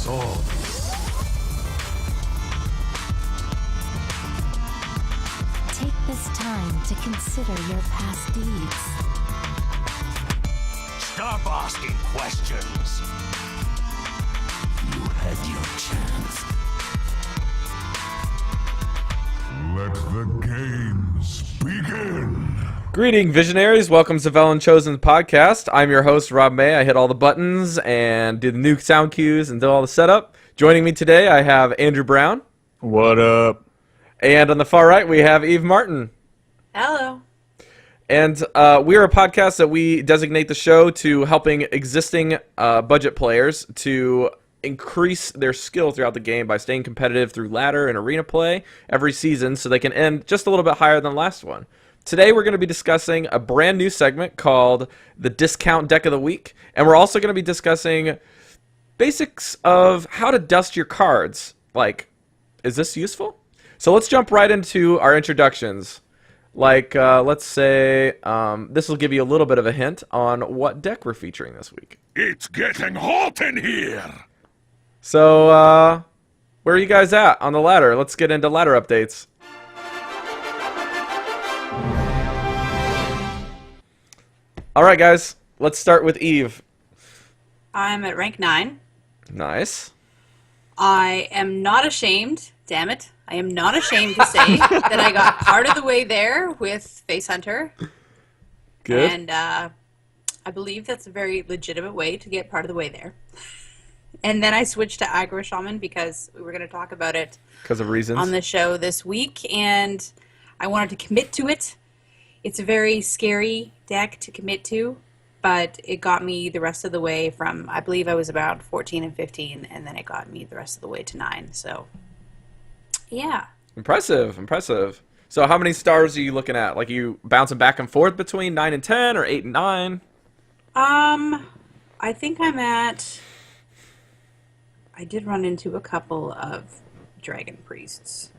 swords. Take this time to consider your past deeds. Stop asking questions. You had your chance. Let the games begin. Greeting, visionaries. Welcome to Velen Chosen podcast. I'm your host, Rob May. I hit all the buttons and do the new sound cues and do all the setup. Joining me today, I have Andrew Brown. What up? And on the far right, we have Eve Martin. Hello. And we are a podcast that we designate the show to helping existing budget players to increase their skill throughout the game by staying competitive through ladder and arena play every season so they can end just a little bit higher than the last one. Today we're going to be discussing a brand new segment called the Discount Deck of the Week, and we're also going to be discussing basics of how to dust your cards. Like, is this useful? So let's jump right into our introductions. Like, let's say this will give you a little bit of a hint on what deck we're featuring this week. It's getting hot in here. So, where are you guys at on the ladder? Let's get into ladder updates. All right, guys. Let's start with Eve. I'm at rank 9. Nice. I am not ashamed, damn it. I am not ashamed to say that I got part of the way there with Face Hunter. Good. And I believe that's a very legitimate way to get part of the way there. And then I switched to Aggro Shaman because we were going to talk about it Because of reasons. on the show this week, and I wanted to commit to it. It's a very scary deck to commit to, but it got me the rest of the way from, I believe I was about 14 and 15, and then it got me the rest of the way to 9. So, yeah. Impressive. So how many stars are you looking at? Like, you bouncing back and forth between 9 and 10 or 8 and 9? I think I'm at... I did run into a couple of Dragon Priests.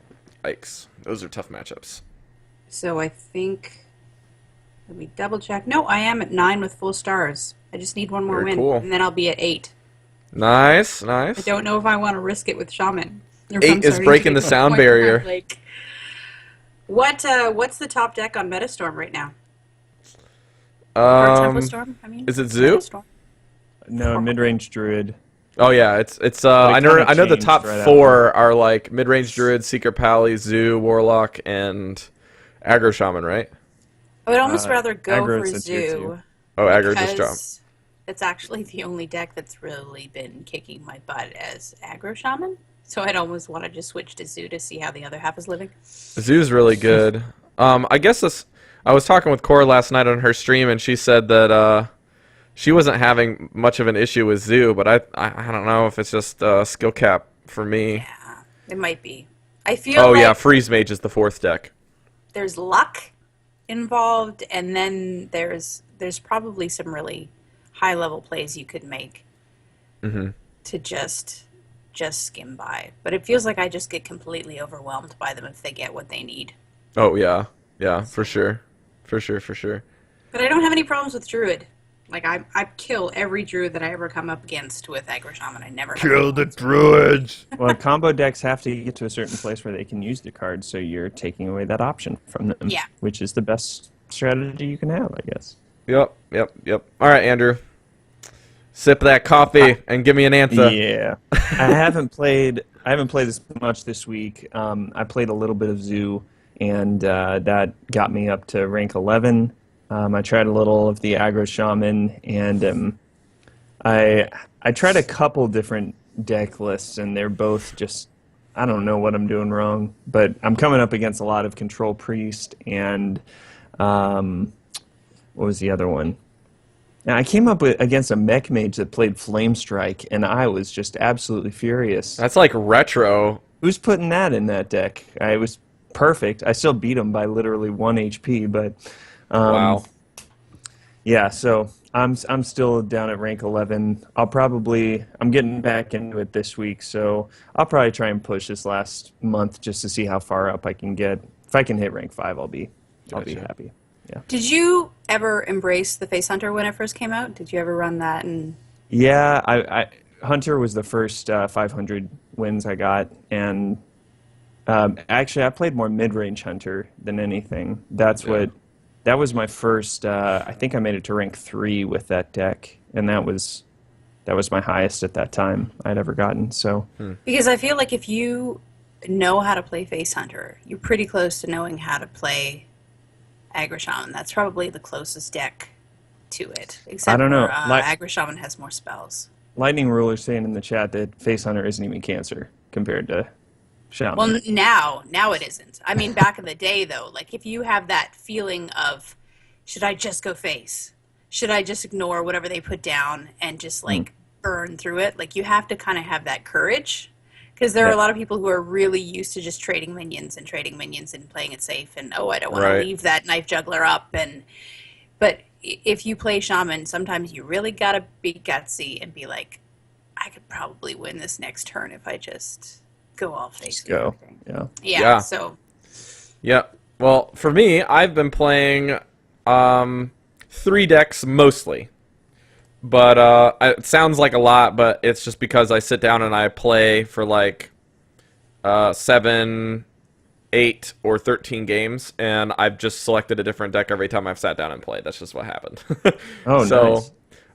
Yikes. Those are tough matchups. So I think... Let me double check. No, I am at 9 with full stars. I just need one more Very win, cool. and then I'll be at 8. Nice. I don't know if I want to risk it with Shaman. Or if 8 I'm is starting breaking to the get to sound point where I'm barrier. like, what's the top deck on Metastorm right now? Or Tempo Storm, I mean. Is it Zoo? Metastorm? No, mid-range druid. Oh yeah, it's it I know kinda the changed top right 4 are like mid-range druid, secret pally, zoo, warlock, and aggro shaman, right? I would almost rather go for aggro's a tier Zoo. 2. Oh, aggro just drop. Because it's actually the only deck that's really been kicking my butt as Aggro Shaman. So I'd almost want to just switch to Zoo to see how the other half is living. Zoo's really good. I guess I was talking with Cora last night on her stream, and she said that she wasn't having much of an issue with Zoo, but I don't know if it's just skill cap for me. Yeah, it might be. I feel Oh like yeah, freeze mage is the 4th deck. there's luck involved, and then there's probably some really high level plays you could make to just skim by. But it feels like I just get completely overwhelmed by them if they get what they need. Oh yeah, for sure. But I don't have any problems with Druid. Like, I kill every Druid that I ever come up against with Aggro Shaman. I never have Kill any the problems. druids. Well, combo decks have to get to a certain place where they can use the cards, so you're taking away that option from them. Yeah. Which is the best strategy you can have, I guess. Yep. All right, Andrew. Sip that coffee and give me an answer. Yeah. I haven't played this much this week. I played a little bit of Zoo, and that got me up to rank 11. I tried a little of the Aggro Shaman, and I tried a couple different deck lists, and they're both just, I don't know what I'm doing wrong, but I'm coming up against a lot of Control Priest and what was the other one? Now, I came up against a mech mage that played Flame Strike, and I was just absolutely furious. That's like retro. Who's putting that in that deck? I was perfect. I still beat him by literally 1 HP, but Wow. yeah. So I'm still down at rank 11. I'm getting back into it this week, so I'll probably try and push this last month just to see how far up I can get. If I can hit rank 5, I'll be Gotcha. happy. Yeah. Did you ever embrace the Face Hunter when it first came out? Did you ever run that? And Yeah, I Hunter was the first 500 wins I got, and actually I played more mid-range Hunter than anything. That was my first. I think I made it to rank 3 with that deck, and that was my highest at that time I'd ever gotten. So Because I feel like if you know how to play Face Hunter, you're pretty close to knowing how to play Aggro Shaman. That's probably the closest deck to it. Except I don't know. Aggro Shaman has more spells. Lightning Ruler saying in the chat that Face Hunter isn't even Cancer compared to Shaman. Well, now it isn't. I mean, back in the day, though, like if you have that feeling of, should I just go face? Should I just ignore whatever they put down and just like burn through it? Like you have to kind of have that courage, because there are a lot of people who are really used to just trading minions and playing it safe, and I don't want to leave that knife juggler up. But if you play Shaman, sometimes you really gotta be gutsy and be like, I could probably win this next turn if I just go all face. Just go. Yeah. So. Yeah. Well, for me, I've been playing 3 decks mostly. But it sounds like a lot, but it's just because I sit down and I play for like 7, 8, or 13 games, and I've just selected a different deck every time I've sat down and played. That's just what happened. Nice.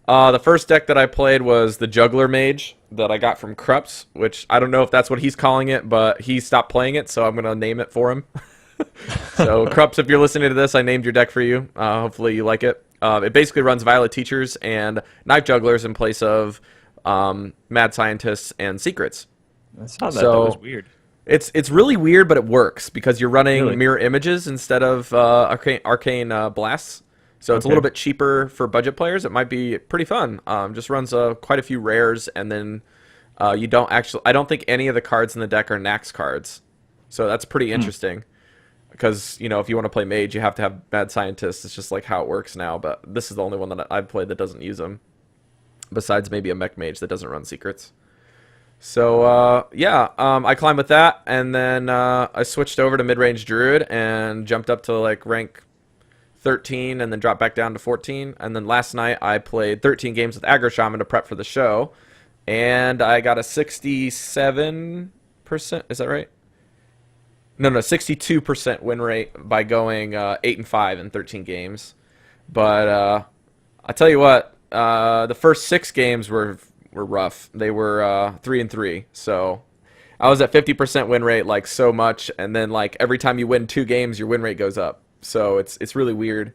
The first deck that I played was the Juggler Mage that I got from Krups, which I don't know if that's what he's calling it, but he stopped playing it, so I'm going to name it for him. So, Krups, if you're listening to this, I named your deck for you. Hopefully you like it. It basically runs Violet Teachers and Knife Jugglers in place of Mad Scientists and Secrets. I saw that. That was weird. It's really weird, but it works because you're running mirror images instead of arcane blasts. So it's a little bit cheaper for budget players. It might be pretty fun. Just runs quite a few rares, and then you don't actually. I don't think any of the cards in the deck are Nax cards, so that's pretty interesting. Because if you want to play Mage, you have to have Mad Scientist. It's just like how it works now. But this is the only one that I've played that doesn't use them. Besides maybe a Mech Mage that doesn't run Secrets. So, I climbed with that, and then I switched over to mid-range Druid and jumped up to like rank 13 and then dropped back down to 14. And then last night I played 13 games with Aggro Shaman to prep for the show, and I got a 67%. Is that right? No, 62% win rate by going 8-5 in 13 games. But I tell you what, the first 6 games were rough. They were 3-3. So I was at 50% win rate, like so much, and then like every time you win 2 games, your win rate goes up. So it's really weird,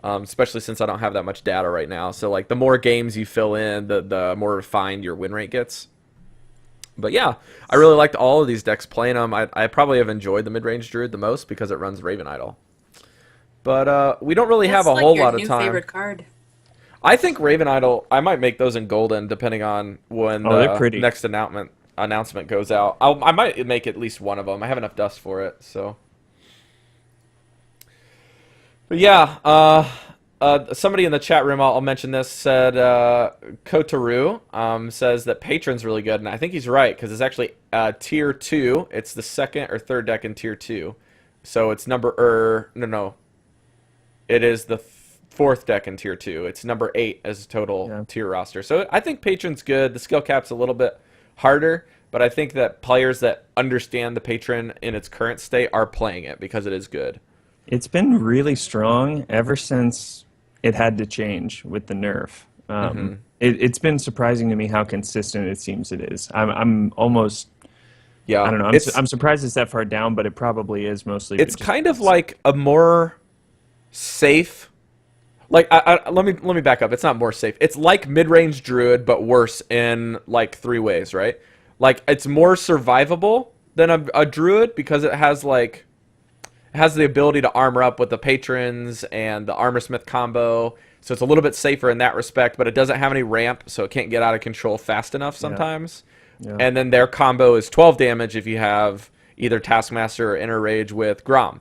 especially since I don't have that much data right now. So like the more games you fill in, the more refined your win rate gets. But yeah, I really liked all of these decks playing them. I probably have enjoyed the mid-range Druid the most because it runs Raven Idol. But we don't really have a whole lot of time. Favorite card. I think Raven Idol, I might make those in golden depending on when the next announcement goes out. I might make at least one of them. I have enough dust for it, so. But yeah, somebody in the chat room, I'll mention this, said Kotaru says that Patron's really good, and I think he's right because it's actually tier 2. It's the second or third deck in tier 2, so it's it is the 4th deck in tier 2. It's number 8 as a total tier roster. So I think Patron's good. The skill cap's a little bit harder, but I think that players that understand the Patron in its current state are playing it because it is good. It's been really strong ever since it had to change with the nerf. It's been surprising to me how consistent it seems it is. I'm almost, I don't know. I'm surprised it's that far down, but it probably is mostly. It's kind of like a more safe. Like let me back up. It's not more safe. It's like mid-range Druid, but worse in like 3 ways, right? Like it's more survivable than a Druid because it has the ability to armor up with the patrons and the armor smith combo, so it's a little bit safer in that respect, but it doesn't have any ramp, so it can't get out of control fast enough sometimes. And then their combo is 12 damage if you have either Taskmaster or Inner Rage with Grom.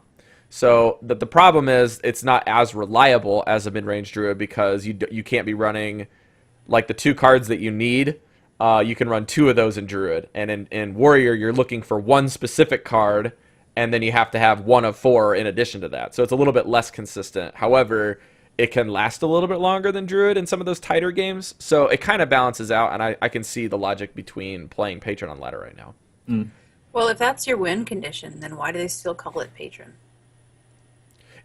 So the problem is it's not as reliable as a mid-range Druid because you can't be running like the 2 cards that you need. You can run 2 of those in Druid, and in Warrior you're looking for one specific card, and then you have to have 1 of 4 in addition to that. So it's a little bit less consistent. However, it can last a little bit longer than Druid in some of those tighter games. So it kind of balances out, and I can see the logic between playing Patron on ladder right now. Well, if that's your win condition, then why do they still call it Patron?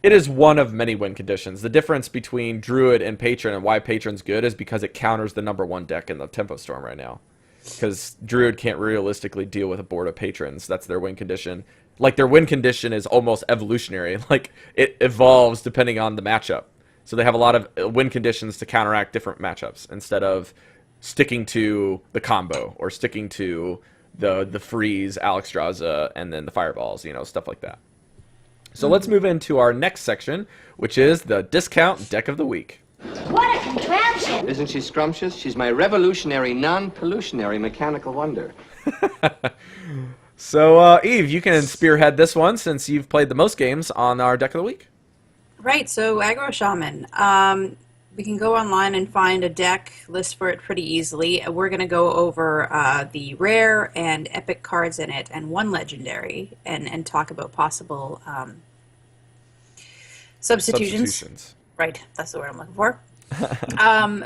It is one of many win conditions. The difference between Druid and Patron and why Patron's good is because it counters the #1 deck in the Tempo Storm right now. Because Druid can't realistically deal with a board of Patrons. That's their win condition. Like, their win condition is almost evolutionary. Like, it evolves depending on the matchup. So they have a lot of win conditions to counteract different matchups instead of sticking to the combo or sticking to the freeze, Alexstrasza, and then the fireballs, stuff like that. So let's move into our next section, which is the discount deck of the week. What a contraption! Isn't she scrumptious? She's my revolutionary, non-pollutionary mechanical wonder. So, Eve, you can spearhead this one since you've played the most games on our deck of the week. Right, so Aggro Shaman. We can go online and find a deck list for it pretty easily. We're going to go over the rare and epic cards in it and one legendary and talk about possible substitutions. Right, that's the word I'm looking for.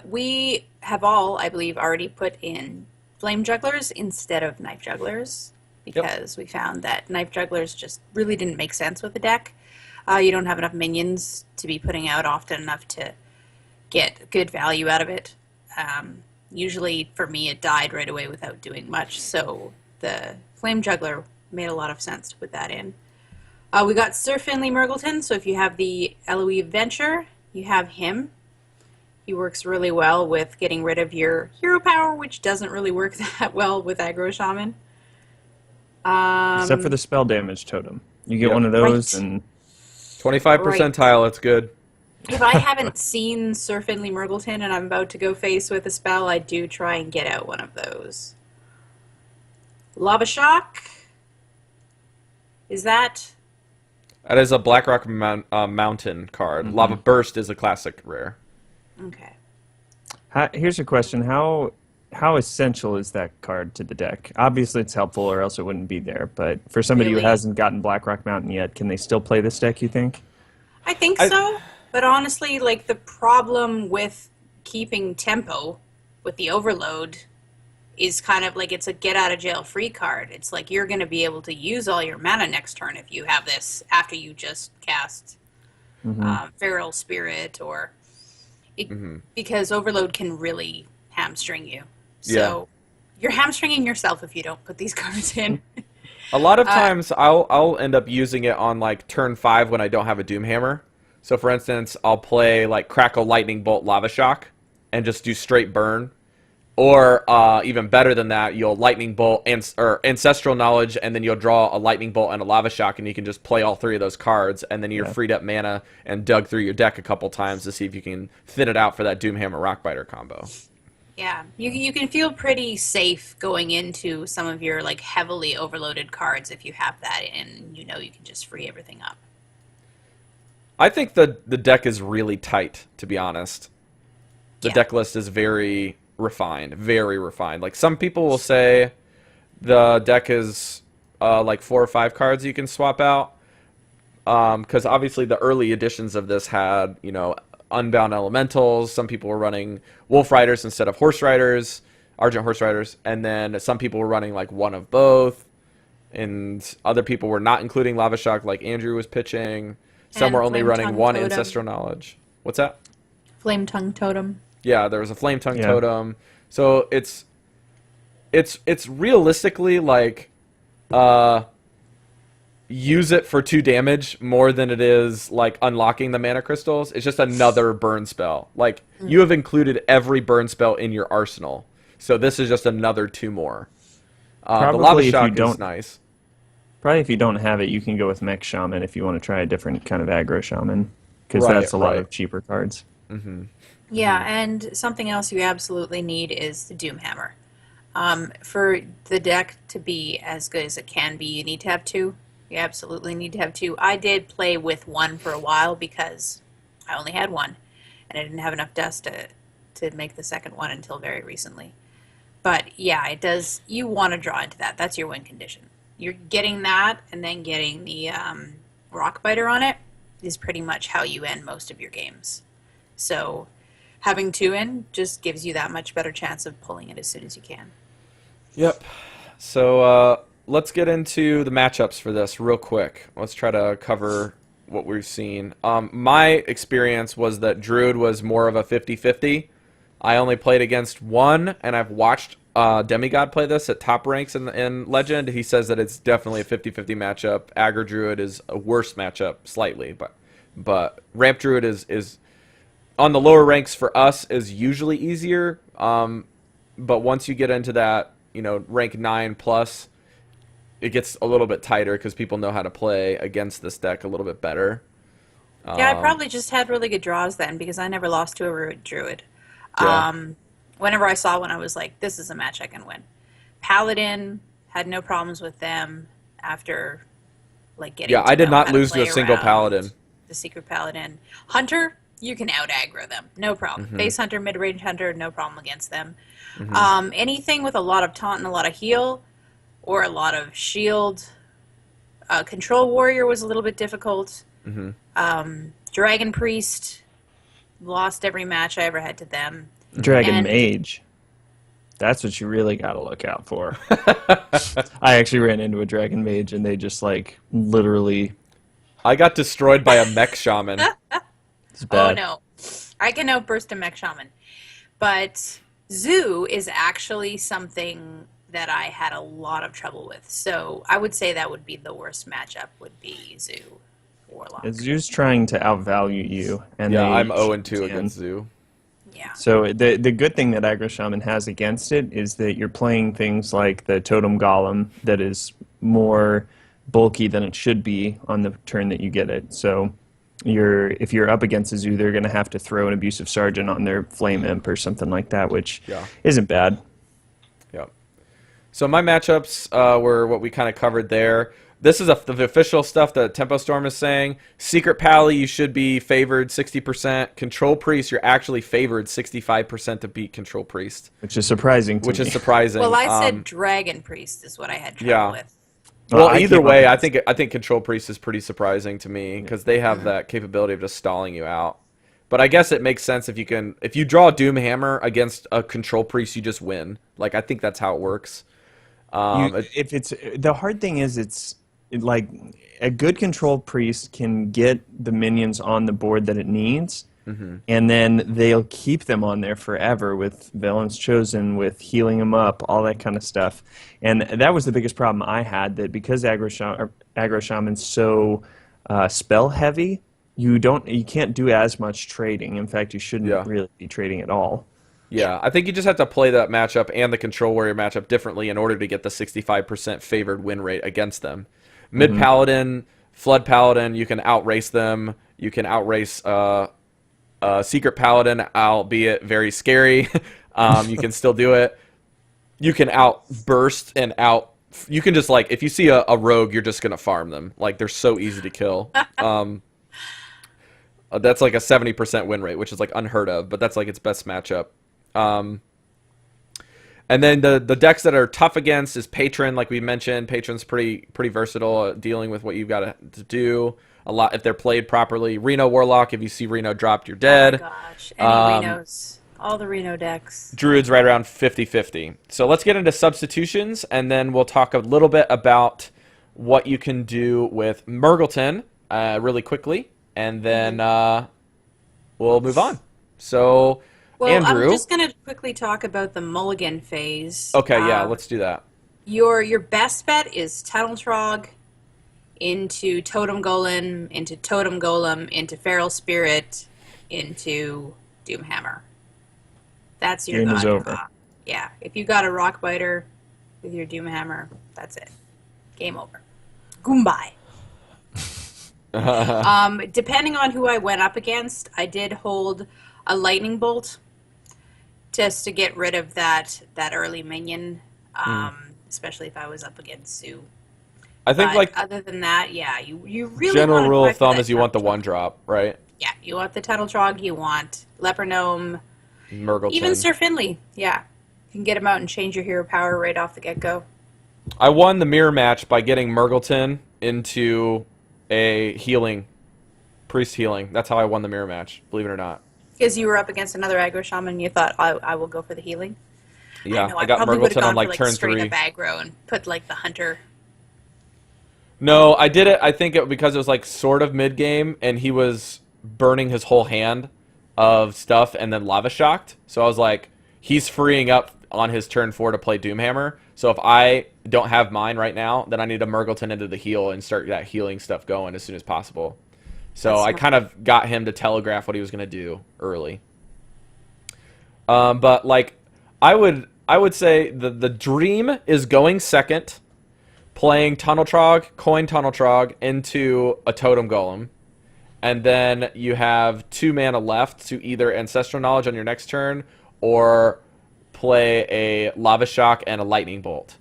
We have all, I believe, already put in Flame Jugglers instead of Knife Jugglers because we found that Knife Jugglers just really didn't make sense with the deck. You don't have enough minions to be putting out often enough to get good value out of it. Usually, for me, it died right away without doing much, so the Flame Juggler made a lot of sense to put that in. We got Sir Finley Murgleton, so if you have the Eloise Venture, you have him. He works really well with getting rid of your hero power, which doesn't really work that well with Aggro Shaman. Except for the spell damage totem. You get one of those, and 25 percentile, it's good. If I haven't seen Sir Finley Murgleton and I'm about to go face with a spell, I do try and get out one of those. Lava Shock? Is that... That is a Blackrock Mountain card. Lava Burst is a classic rare. Okay. Here's a question. How essential is that card to the deck? Obviously it's helpful or else it wouldn't be there, but for somebody who hasn't gotten Blackrock Mountain yet, can they still play this deck, you think? I think so, but honestly, like, the problem with keeping tempo with the overload is kind of like it's a get-out-of-jail-free card. It's like you're going to be able to use all your mana next turn if you have this after you just cast Feral Spirit or... because overload can really hamstring you. So you're hamstringing yourself if you don't put these cards in. A lot of times I'll end up using it on like turn 5 when I don't have a Doomhammer. So for instance, I'll play like Crackle, Lightning Bolt, Lava Shock and just do straight burn. Or even better than that, you'll Lightning Bolt or Ancestral Knowledge, and then you'll draw a Lightning Bolt and a Lava Shock, and you can just play all 3 of those cards, and then you're freed up mana and dug through your deck a couple times to see if you can thin it out for that Doomhammer Rockbiter combo. Yeah, you can feel pretty safe going into some of your like heavily overloaded cards if you have that in. You know you can just free everything up. I think the deck is really tight, to be honest. The deck list is very refined, very refined. Like, some people will say the deck is like 4 or 5 cards you can swap out. Because obviously the early editions of this had, Unbound Elementals. Some people were running Wolf Riders instead of Horse Riders, Argent Horse Riders, and then some people were running like one of both, and other people were not including Lava Shock, like Andrew was pitching. Some were only running one Ancestral Knowledge. What's that? Flame Tongue Totem. Yeah, there was a Flame Tongue Totem. So it's realistically like use it for 2 damage more than it is like unlocking the mana crystals. It's just another burn spell. Like, you have included every burn spell in your arsenal. So this is just another 2 more. The Lava Shock is nice. Probably if you don't have it, you can go with Mech Shaman if you want to try a different kind of aggro shaman. Because that's a lot of cheaper cards. Yeah, and something else you absolutely need is the Doomhammer. For the deck to be as good as it can be, you need to have 2. You absolutely need to have 2. I did play with 1 for a while because I only had 1, and I didn't have enough dust to make the second one until very recently. But yeah, it does. You want to draw into that. That's your win condition. You're getting that, and then getting the Rockbiter on it is pretty much how you end most of your games. So having 2 in just gives you that much better chance of pulling it as soon as you can. Yep. So let's get into the matchups for this real quick. Let's try to cover what we've seen. My experience was that Druid was more of a 50-50. I only played against one, and I've watched Demigod play this at top ranks in Legend. He says that it's definitely a 50-50 matchup. Aggro Druid is a worse matchup slightly, but Ramp Druid is on the lower ranks for us is usually easier. But once you get into that, rank 9 plus, it gets a little bit tighter because people know how to play against this deck a little bit better. Yeah, I probably just had really good draws then because I never lost to a Druid. Yeah. Whenever I saw one, I was like, this is a match I can win. Paladin, had no problems with them after getting Yeah, to I did know not how to lose to play a single around Paladin. the Secret Paladin. Hunter, you can out-aggro them. No problem. Base Hunter, mid-range Hunter, no problem against them. Anything with a lot of taunt and a lot of heal or a lot of shield. Control Warrior was a little bit difficult. Dragon Priest, lost every match I ever had to them. Dragon And- Mage. That's what you really got to look out for. I actually ran into a Dragon Mage, and they just, literally... I got destroyed by a mech shaman. It's bad. Oh no, I can outburst a mech shaman, but Zoo is actually something that I had a lot of trouble with. So I would say that would be the worst matchup. Would be Zoo Warlock. Zoo's trying to outvalue you. And Yeah, they I'm 0-2 can. against Zoo. Yeah. So the good thing that Aggro Shaman has against it is that you're playing things like the Totem Golem that is more bulky than it should be on the turn that you get it. So if you're up against a Zoo, they're going to have to throw an Abusive Sergeant on their Flame Imp or something like that, which isn't bad. Yep. So my matchups were what we kind of covered there. This is the official stuff that Tempo Storm is saying. Secret Pally, you should be favored 60%. Control Priest, you're actually favored 65% to beat Control Priest. Which is surprising to me. Which is surprising. Well, I said Dragon Priest is what I had trouble with. Well, I either came way, up I think Control Priest is pretty surprising to me because they have that capability of just stalling you out. But I guess it makes sense if you draw Doomhammer against a Control Priest, you just win. I think that's how it works. The hard thing is a good Control Priest can get the minions on the board that it needs, and then they'll keep them on there forever with Velen's Chosen, with healing them up, all that kind of stuff. And that was the biggest problem I had, that because Aggro Shaman's so spell heavy, you can't do as much trading. In fact, you shouldn't really be trading at all. Yeah, I think you just have to play that matchup and the Control Warrior matchup differently in order to get the 65% favored win rate against them. Mid Paladin, Flood Paladin, you can outrace them. You can outrace Secret Paladin, albeit very scary. You can still do it. You can outburst and you can just if you see a rogue, you're just gonna farm them. They're so easy to kill. That's a 70% win rate, which is unheard of, but that's its best matchup. And then the decks that are tough against is Patron, like we mentioned. Patron's pretty versatile at dealing with what you've got to do. A lot if they're played properly. Reno Warlock, if you see Reno dropped, you're dead. Oh my gosh, any Renos. All the Reno decks. Druid's right around 50-50. So let's get into substitutions, and then we'll talk a little bit about what you can do with Murgleton really quickly, and then we'll move on. So, well, Andrew, I'm just going to quickly talk about the Mulligan phase. Okay, yeah, let's do that. Your best bet is Tunnel Trog into Totem Golem, into Feral Spirit, into Doomhammer. That's your Game is god over. draw. Yeah, if you got a Rockbiter with your Doomhammer, that's it. Game over. Goodbye. Depending on who I went up against, I did hold a Lightning Bolt just to get rid of that early minion, especially if I was up against Zoo. I think But other than that, yeah, you really general wanna rule try of for thumb that is you want the Tunnel one Trog. drop, right? Yeah, you want the Tunnel Trog, you want Leper Gnome, Murgleton. even Sir Finley. Yeah, you can get him out and change your hero power right off the get-go. I won the mirror match by getting Murgleton into a priest healing. That's how I won the mirror match, believe it or not. Because you were up against another aggro shaman, you thought, I will go for the healing. Yeah, know, I got probably would have Murgleton on gone like for like turn straight 3. up aggro and put like the hunter. No, I did it. I think because it was like sort of mid game, and he was burning his whole hand of stuff, and then lava shocked. So I was like, he's freeing up on his turn 4 to play Doomhammer. So if I don't have mine right now, then I need to Murgleton into the heal and start that healing stuff going as soon as possible. So That's I smart. kind of got him to telegraph what he was going to do early. But like, I would say the dream is going second, playing Tunnel Trog, coin Tunnel Trog into a Totem Golem, and then you have 2 mana left to either Ancestral Knowledge on your next turn or play a Lava Shock and a Lightning Bolt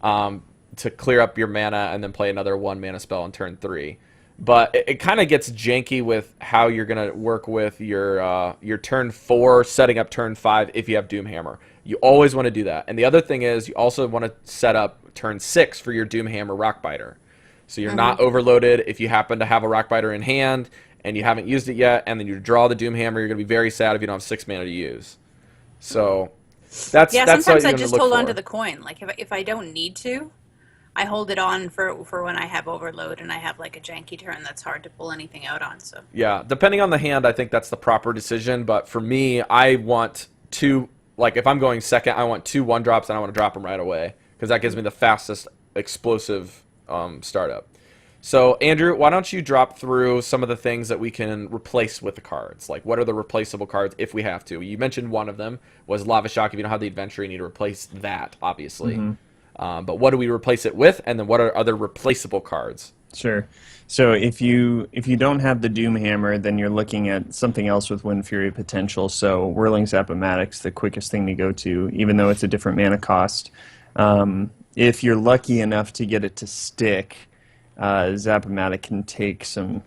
to clear up your mana, and then play another 1 mana spell on turn 3. But it kind of gets janky with how you're going to work with your turn 4, setting up turn 5 if you have Doomhammer. You always want to do that. And the other thing is you also want to set up turn 6 for your Doomhammer Rockbiter. So you're not overloaded if you happen to have a Rockbiter in hand and you haven't used it yet, and then you draw the Doomhammer, you're going to be very sad if you don't have 6 mana to use. So that's Sometimes what I you're just gonna hold look on for. to the coin. Like if I don't need to, I hold it on for when I have overload and I have like a janky turn that's hard to pull anything out on. So Yeah, depending on the hand, I think that's the proper decision. But for me, I want 2, like if I'm going second, I want 2 1-drops and I want to drop them right away because that gives me the fastest explosive startup. So Andrew, why don't you drop through some of the things that we can replace with the cards? Like what are the replaceable cards if we have to? You mentioned one of them was Lava Shock. If you don't have the adventure, you need to replace that, obviously. But what do we replace it with, and then what are other replaceable cards? Sure. So if you don't have the Doomhammer, then you're looking at something else with Wind Fury potential. So Whirling Zap-O-Matic's the quickest thing to go to, even though it's a different mana cost. If you're lucky enough to get it to stick, Zap-O-Matic can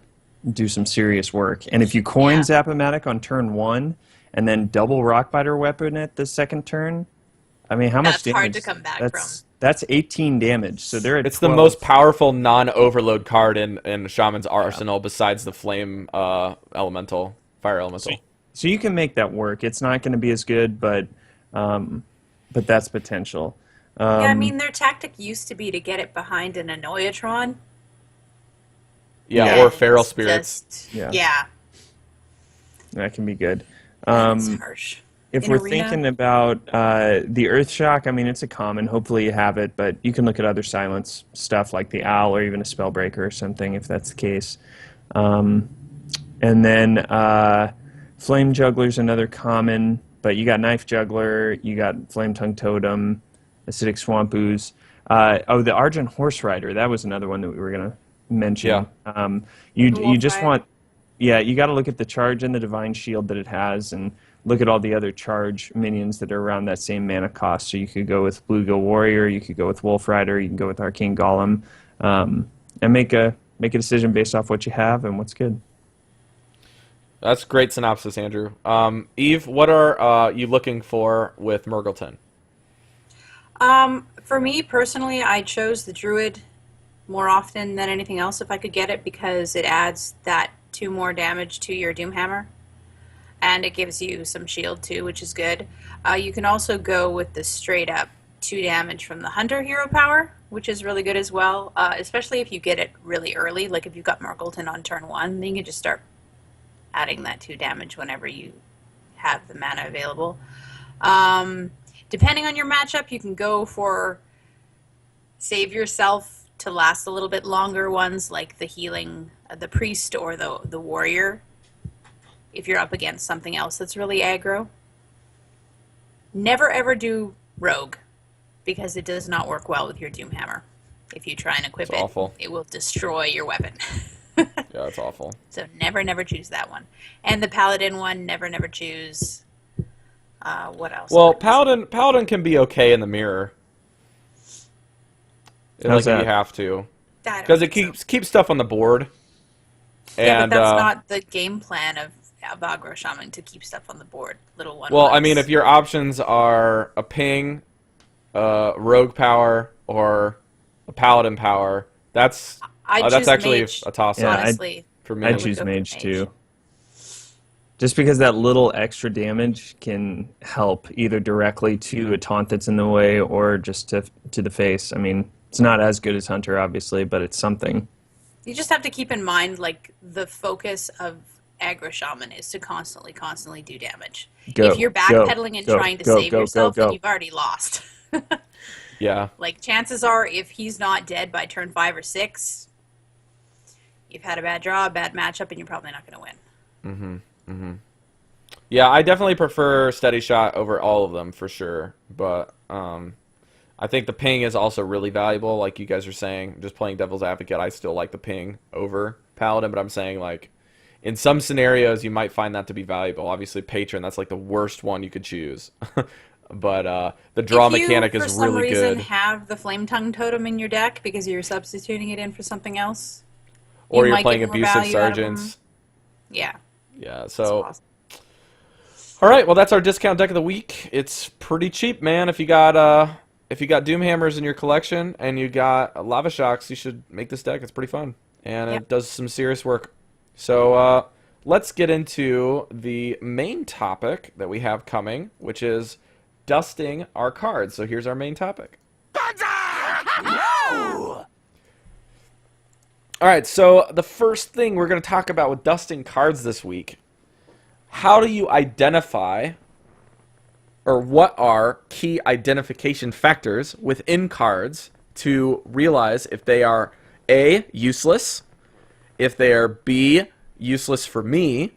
do some serious work. And if you coin Zap-O-Matic on turn 1 and then double Rockbiter weapon it the second turn, I mean, how much that's damage? hard to come back from. That's 18 damage. So they're at It's 12. the most powerful non-overload card in Shaman's arsenal besides the Flame Elemental, Fire Elemental. So you can make that work. It's not going to be as good, but that's potential. Yeah, I mean their tactic used to be to get it behind an Annoyatron. Yeah, or Feral It's Spirits. just- Yeah. yeah, That can be good. it's harsh. If In we're Arena? thinking about the Earth Shock, I mean, it's a common. Hopefully you have it, but you can look at other silence stuff like the Owl or even a Spellbreaker or something if that's the case. And then Flame Juggler's another common, but you got Knife Juggler, you got Flame Tongue Totem, Acidic Swamp Ooze. The Argent Horse Rider, that was another one that we were going to mention. Yeah. You just Wolf want... Yeah, you got to look at the charge and the Divine Shield that it has, and look at all the other charge minions that are around that same mana cost. So you could go with Bluegill Warrior, you could go with Wolf Rider, you can go with Arcane Golem, and make a decision based off what you have and what's good. That's great synopsis, Andrew. Eve, what are you looking for with Murgleton? For me personally, I chose the Druid more often than anything else if I could get it because it adds that 2 more damage to your Doomhammer. And it gives you some shield too, which is good. You can also go with the straight up 2 damage from the Hunter hero power, which is really good as well, especially if you get it really early. Like if you've got Murgleton on turn 1, then you can just start adding that 2 damage whenever you have the mana available. Depending on your matchup, you can go for save yourself to last a little bit longer ones like the healing, the priest or the warrior. If you're up against something else that's really aggro. Never ever do rogue because it does not work well with your Doomhammer. If you try and equip It's awful. it will destroy your weapon. Yeah, that's awful. So never choose that one. And the paladin one, never choose. What else? Well, Paladin can be okay in the mirror. How's Like if you that? have to, I don't because it think so. keeps stuff on the board. Yeah, And but that's not the game plan of Aggro Shaman to keep stuff on the board. Little one. well, I mean, if your options are a ping, rogue power, or a paladin power, that's I'd that's choose actually mage, a toss-up Yeah, honestly. for me. I would choose go for Mage Mage. too. Just because that little extra damage can help either directly to a taunt that's in the way or just to the face. I mean, it's not as good as Hunter, obviously, but it's something. You just have to keep in mind, like, the focus of aggro shaman is to constantly do damage. Go, if you're backpedaling and trying to save yourself, then you've already lost. Yeah. Like, chances are, if he's not dead by turn 5 or 6, you've had a bad draw, a bad matchup, and you're probably not going to win. Yeah, I definitely prefer steady shot over all of them for sure, but I think the ping is also really valuable. Like you guys are saying, just playing devil's advocate, I still like the ping over paladin, but I'm saying like in some scenarios you might find that to be valuable. Obviously patron, that's like the worst one you could choose. But the draw mechanic is really good. If you, for some reason, have the Flame Tongue Totem in your deck because you're substituting it in for something else, or you you're might playing get more abusive value out of them. sergeants. Yeah. Yeah, That's so awesome. all right, well that's our discount deck of the week. It's pretty cheap, man. If you got Doomhammers in your collection and you got Lava Shocks, you should make this deck. It's pretty fun, and Yep. it does some serious work. So let's get into the main topic that we have coming, which is dusting our cards. So here's our main topic. All right, so the first thing we're going to talk about with dusting cards this week, how do you identify, or what are key identification factors within cards to realize if they are A, useless, if they are B, useless for me,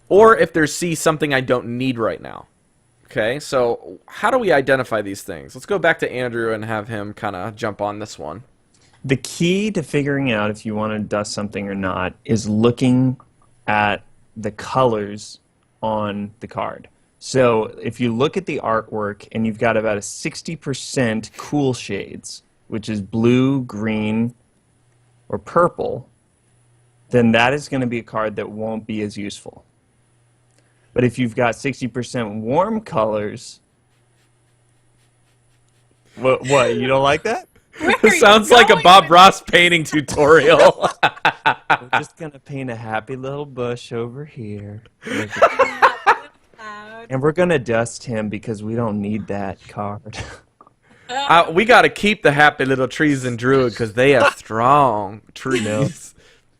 or if they're C, something I don't need right now? Okay, so how do we identify these things? Let's go back to Andrew and have him kind of jump on this one. The key to figuring out if you want to dust something or not is looking at the colors on the card. So if you look at the artwork and you've got about a 60% cool shades, which is blue, green, or purple, then that is going to be a card that won't be as useful. But if you've got 60% warm colors, what, you don't like that? This sounds like a Bob Ross painting tutorial. We're just going to paint a happy little bush over here. And we're going to dust him because we don't need that card. We got to keep the happy little trees in Druid because they are strong trees.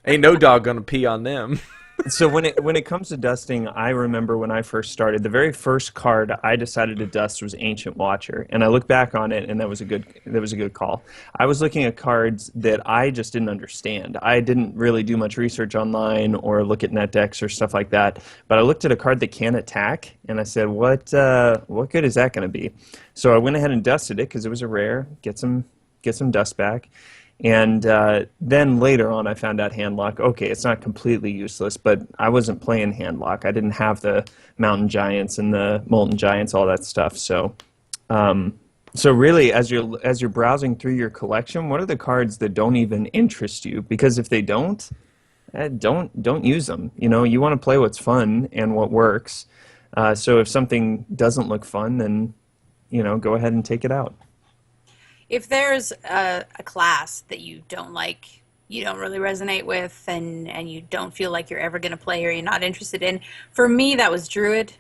Ain't no dog going to pee on them. So when it comes to dusting, I remember when I first started, the very first card I decided to dust was Ancient Watcher, and I look back on it, and that was a good call. I was looking at cards that I just didn't understand. I didn't really do much research online or look at net decks or stuff like that. But I looked at a card that can attack, and I said, what good is that going to be? So I went ahead and dusted it because it was a rare. Get some dust back. And then later on, I found out Handlock. Okay, it's not completely useless, but I wasn't playing Handlock. I didn't have the Mountain Giants and the Molten Giants, all that stuff. So, so really, as you're browsing through your collection, what are the cards that don't even interest you? Because if they don't use them. You know, you want to play what's fun and what works. So if something doesn't look fun, then go ahead and take it out. If there's a class that you don't like, you don't really resonate with, and you don't feel like you're ever going to play or you're not interested in, for me that was Druid.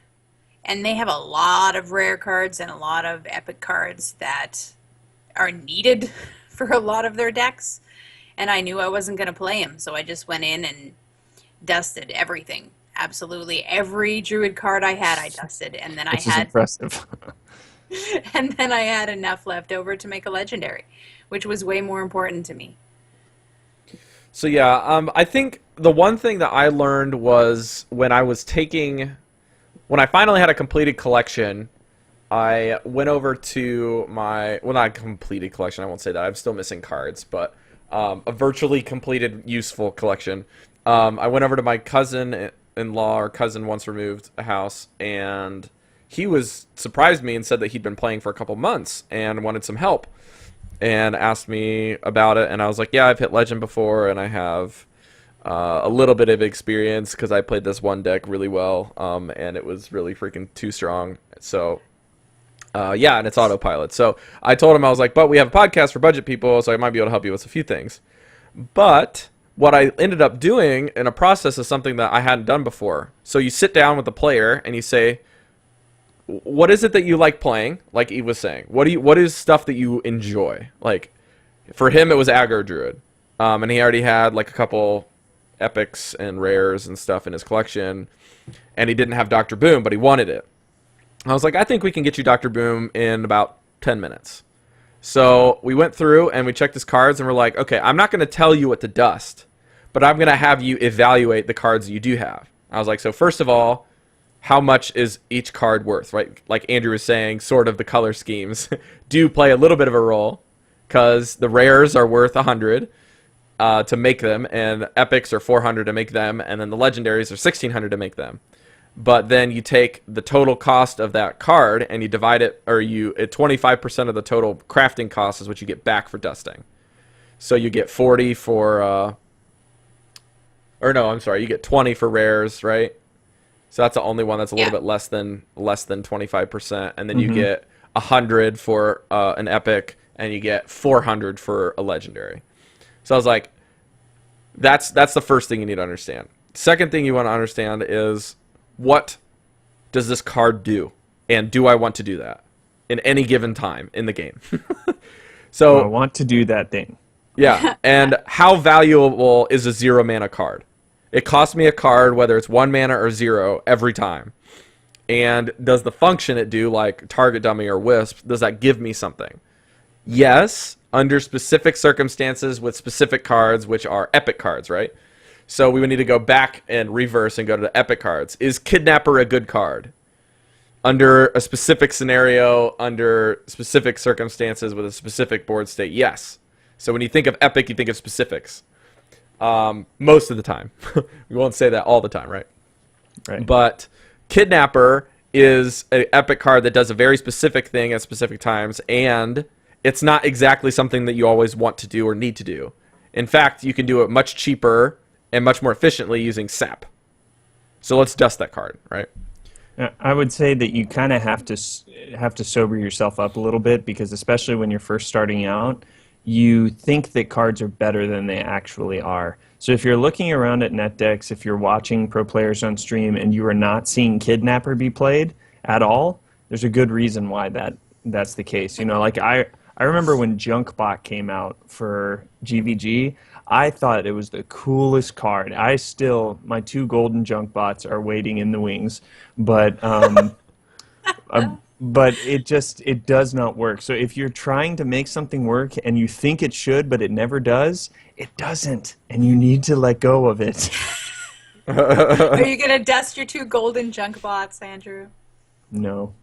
And they have a lot of rare cards and a lot of epic cards that are needed for a lot of their decks. And I knew I wasn't going to play them, so I just went in and dusted everything. Absolutely every Druid card I had, I dusted. And then Which is impressive. And then I had enough left over to make a legendary, which was way more important to me. So yeah, I think the one thing that I learned was when I finally had a completed collection, I went over to my, well, not a completed collection, I won't say that, I'm still missing cards, but a virtually completed useful collection. I went over to my cousin-in-law, or cousin once removed, a house, and he surprised me and said that he'd been playing for a couple months and wanted some help and asked me about it. And I was like, yeah, I've hit Legend before and I have a little bit of experience because I played this one deck really well and it was really freaking too strong. So, yeah, and it's autopilot. So I told him, I was like, but we have a podcast for budget people, so I might be able to help you with a few things. But what I ended up doing in a process is something that I hadn't done before. So you sit down with the player and you say, what is it that you like playing? Like Eve was saying, what is stuff that you enjoy? Like for him, it was Aggro Druid. And he already had like a couple epics and rares and stuff in his collection. And he didn't have Dr. Boom, but he wanted it. I was like, I think we can get you Dr. Boom in about 10 minutes. So we went through and we checked his cards and we're like, okay, I'm not going to tell you what to dust, but I'm going to have you evaluate the cards that you do have. I was like, so first of all, how much is each card worth, right? Like Andrew was saying, sort of the color schemes do play a little bit of a role because the rares are worth 100 to make them, and epics are 400 to make them, and then the legendaries are 1600 to make them. But then you take the total cost of that card and you divide it, or you 25% of the total crafting cost is what you get back for dusting. So you get 40 for, or no, I'm sorry, you get 20 for rares, right? So that's the only one that's a little bit less than 25%, and then you get 100 for an epic, and you get 400 for a legendary. So I was like, that's the first thing you need to understand. Second thing you want to understand is, what does this card do? And do I want to do that in any given time in the game? So I want to do that thing. Yeah, and how valuable is a 0 mana card? It costs me a card, whether it's 1 mana or 0, every time. And does the function it do, like Target Dummy or Wisp, does that give me something? Yes, under specific circumstances with specific cards, which are epic cards, right? So we would need to go back and reverse and go to the epic cards. Is Kidnapper a good card? Under a specific scenario, under specific circumstances, with a specific board state, yes. So when you think of epic, you think of specifics. Most of the time. We won't say that all the time, right? Right. But Kidnapper is an epic card that does a very specific thing at specific times, and it's not exactly something that you always want to do or need to do. In fact, you can do it much cheaper and much more efficiently using sap. So let's dust that card, right? I would say that you kind of have to sober yourself up a little bit, because especially when you're first starting out, you think that cards are better than they actually are. So if you're looking around at net decks, if you're watching pro players on stream and you are not seeing Kidnapper be played at all, there's a good reason why that's the case. You know, like I remember when Junkbot came out for GVG, I thought it was the coolest card. My 2 golden Junkbots are waiting in the wings, but but it does not work. So if you're trying to make something work and you think it should, but it never does, it doesn't, and you need to let go of it. Are you gonna dust your 2 golden junk bots, Andrew? No.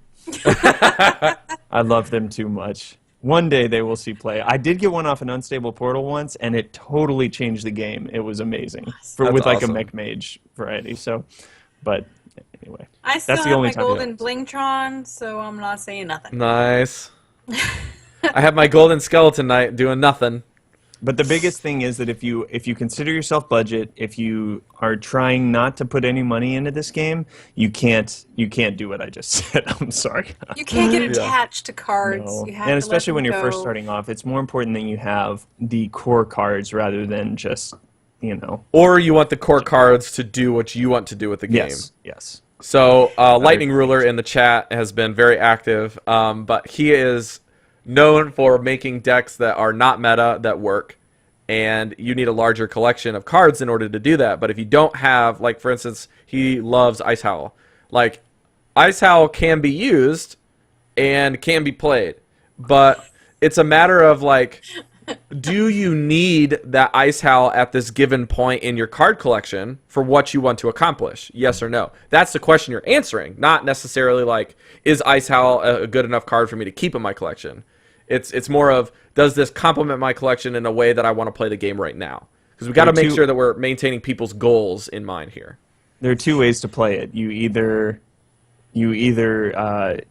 I love them too much. One day they will see play. I did get one off an unstable portal once, and it totally changed the game. It was amazing with like awesome. a mech mage variety. So, but anyway, I still that's the have only my time golden Blingtron, so I'm not saying nothing. Nice. I have my golden skeleton knight doing nothing. But the biggest thing is that if you consider yourself budget, if you are trying not to put any money into this game, you can't do what I just said. I'm sorry. You can't get attached to cards. No. You have And to especially let when them you're first go. starting off, it's more important that you have the core cards rather than just, Or you want the core cards to do what you want to do with the game. Yes. So Lightning Ruler in the chat has been very active, but he is known for making decks that are not meta that work, and you need a larger collection of cards in order to do that. But if you don't have, like for instance, he loves Ice Howl. Like Ice Howl can be used and can be played, but it's a matter of like, do you need that Ice Howl at this given point in your card collection for what you want to accomplish? Yes or no? That's the question you're answering, not necessarily like, is Ice Howl a good enough card for me to keep in my collection? It's more of, does this complement my collection in a way that I want to play the game right now? Because we've got to make sure that we're maintaining people's goals in mind here. There are 2 ways to play it. You either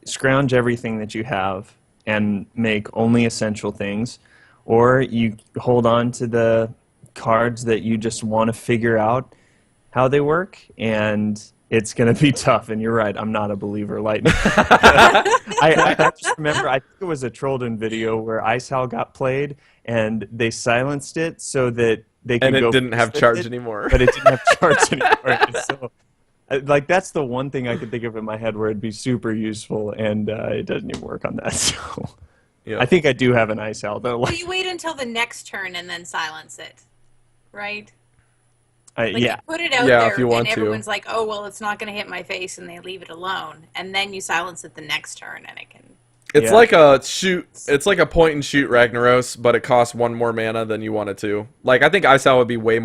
scrounge everything that you have and make only essential things, or you hold on to the cards that you just want to figure out how they work, and It's going to be tough, and you're right. I'm not a believer, Lightning. I just remember, I think it was a Trollden video where Ice Owl got played, and they silenced it so that they could And go it didn't have first with charge it, anymore. But it didn't have charge anymore. And so, like, that's the one thing I could think of in my head where it'd be super useful, and it doesn't even work on that. So Yeah. I think I do have an Ice Owl, though. So you wait until the next turn and then silence it, right? Like Yeah. you put it out Yeah, there if you want and to. everyone's like, oh, well, it's not going to hit my face, and they leave it alone. And then you silence it the next turn, and it can... It's Yeah. like a shoot. It's like a point and shoot Ragnaros, but it costs 1 more mana than you wanted to. Like I think Ice Owl would be way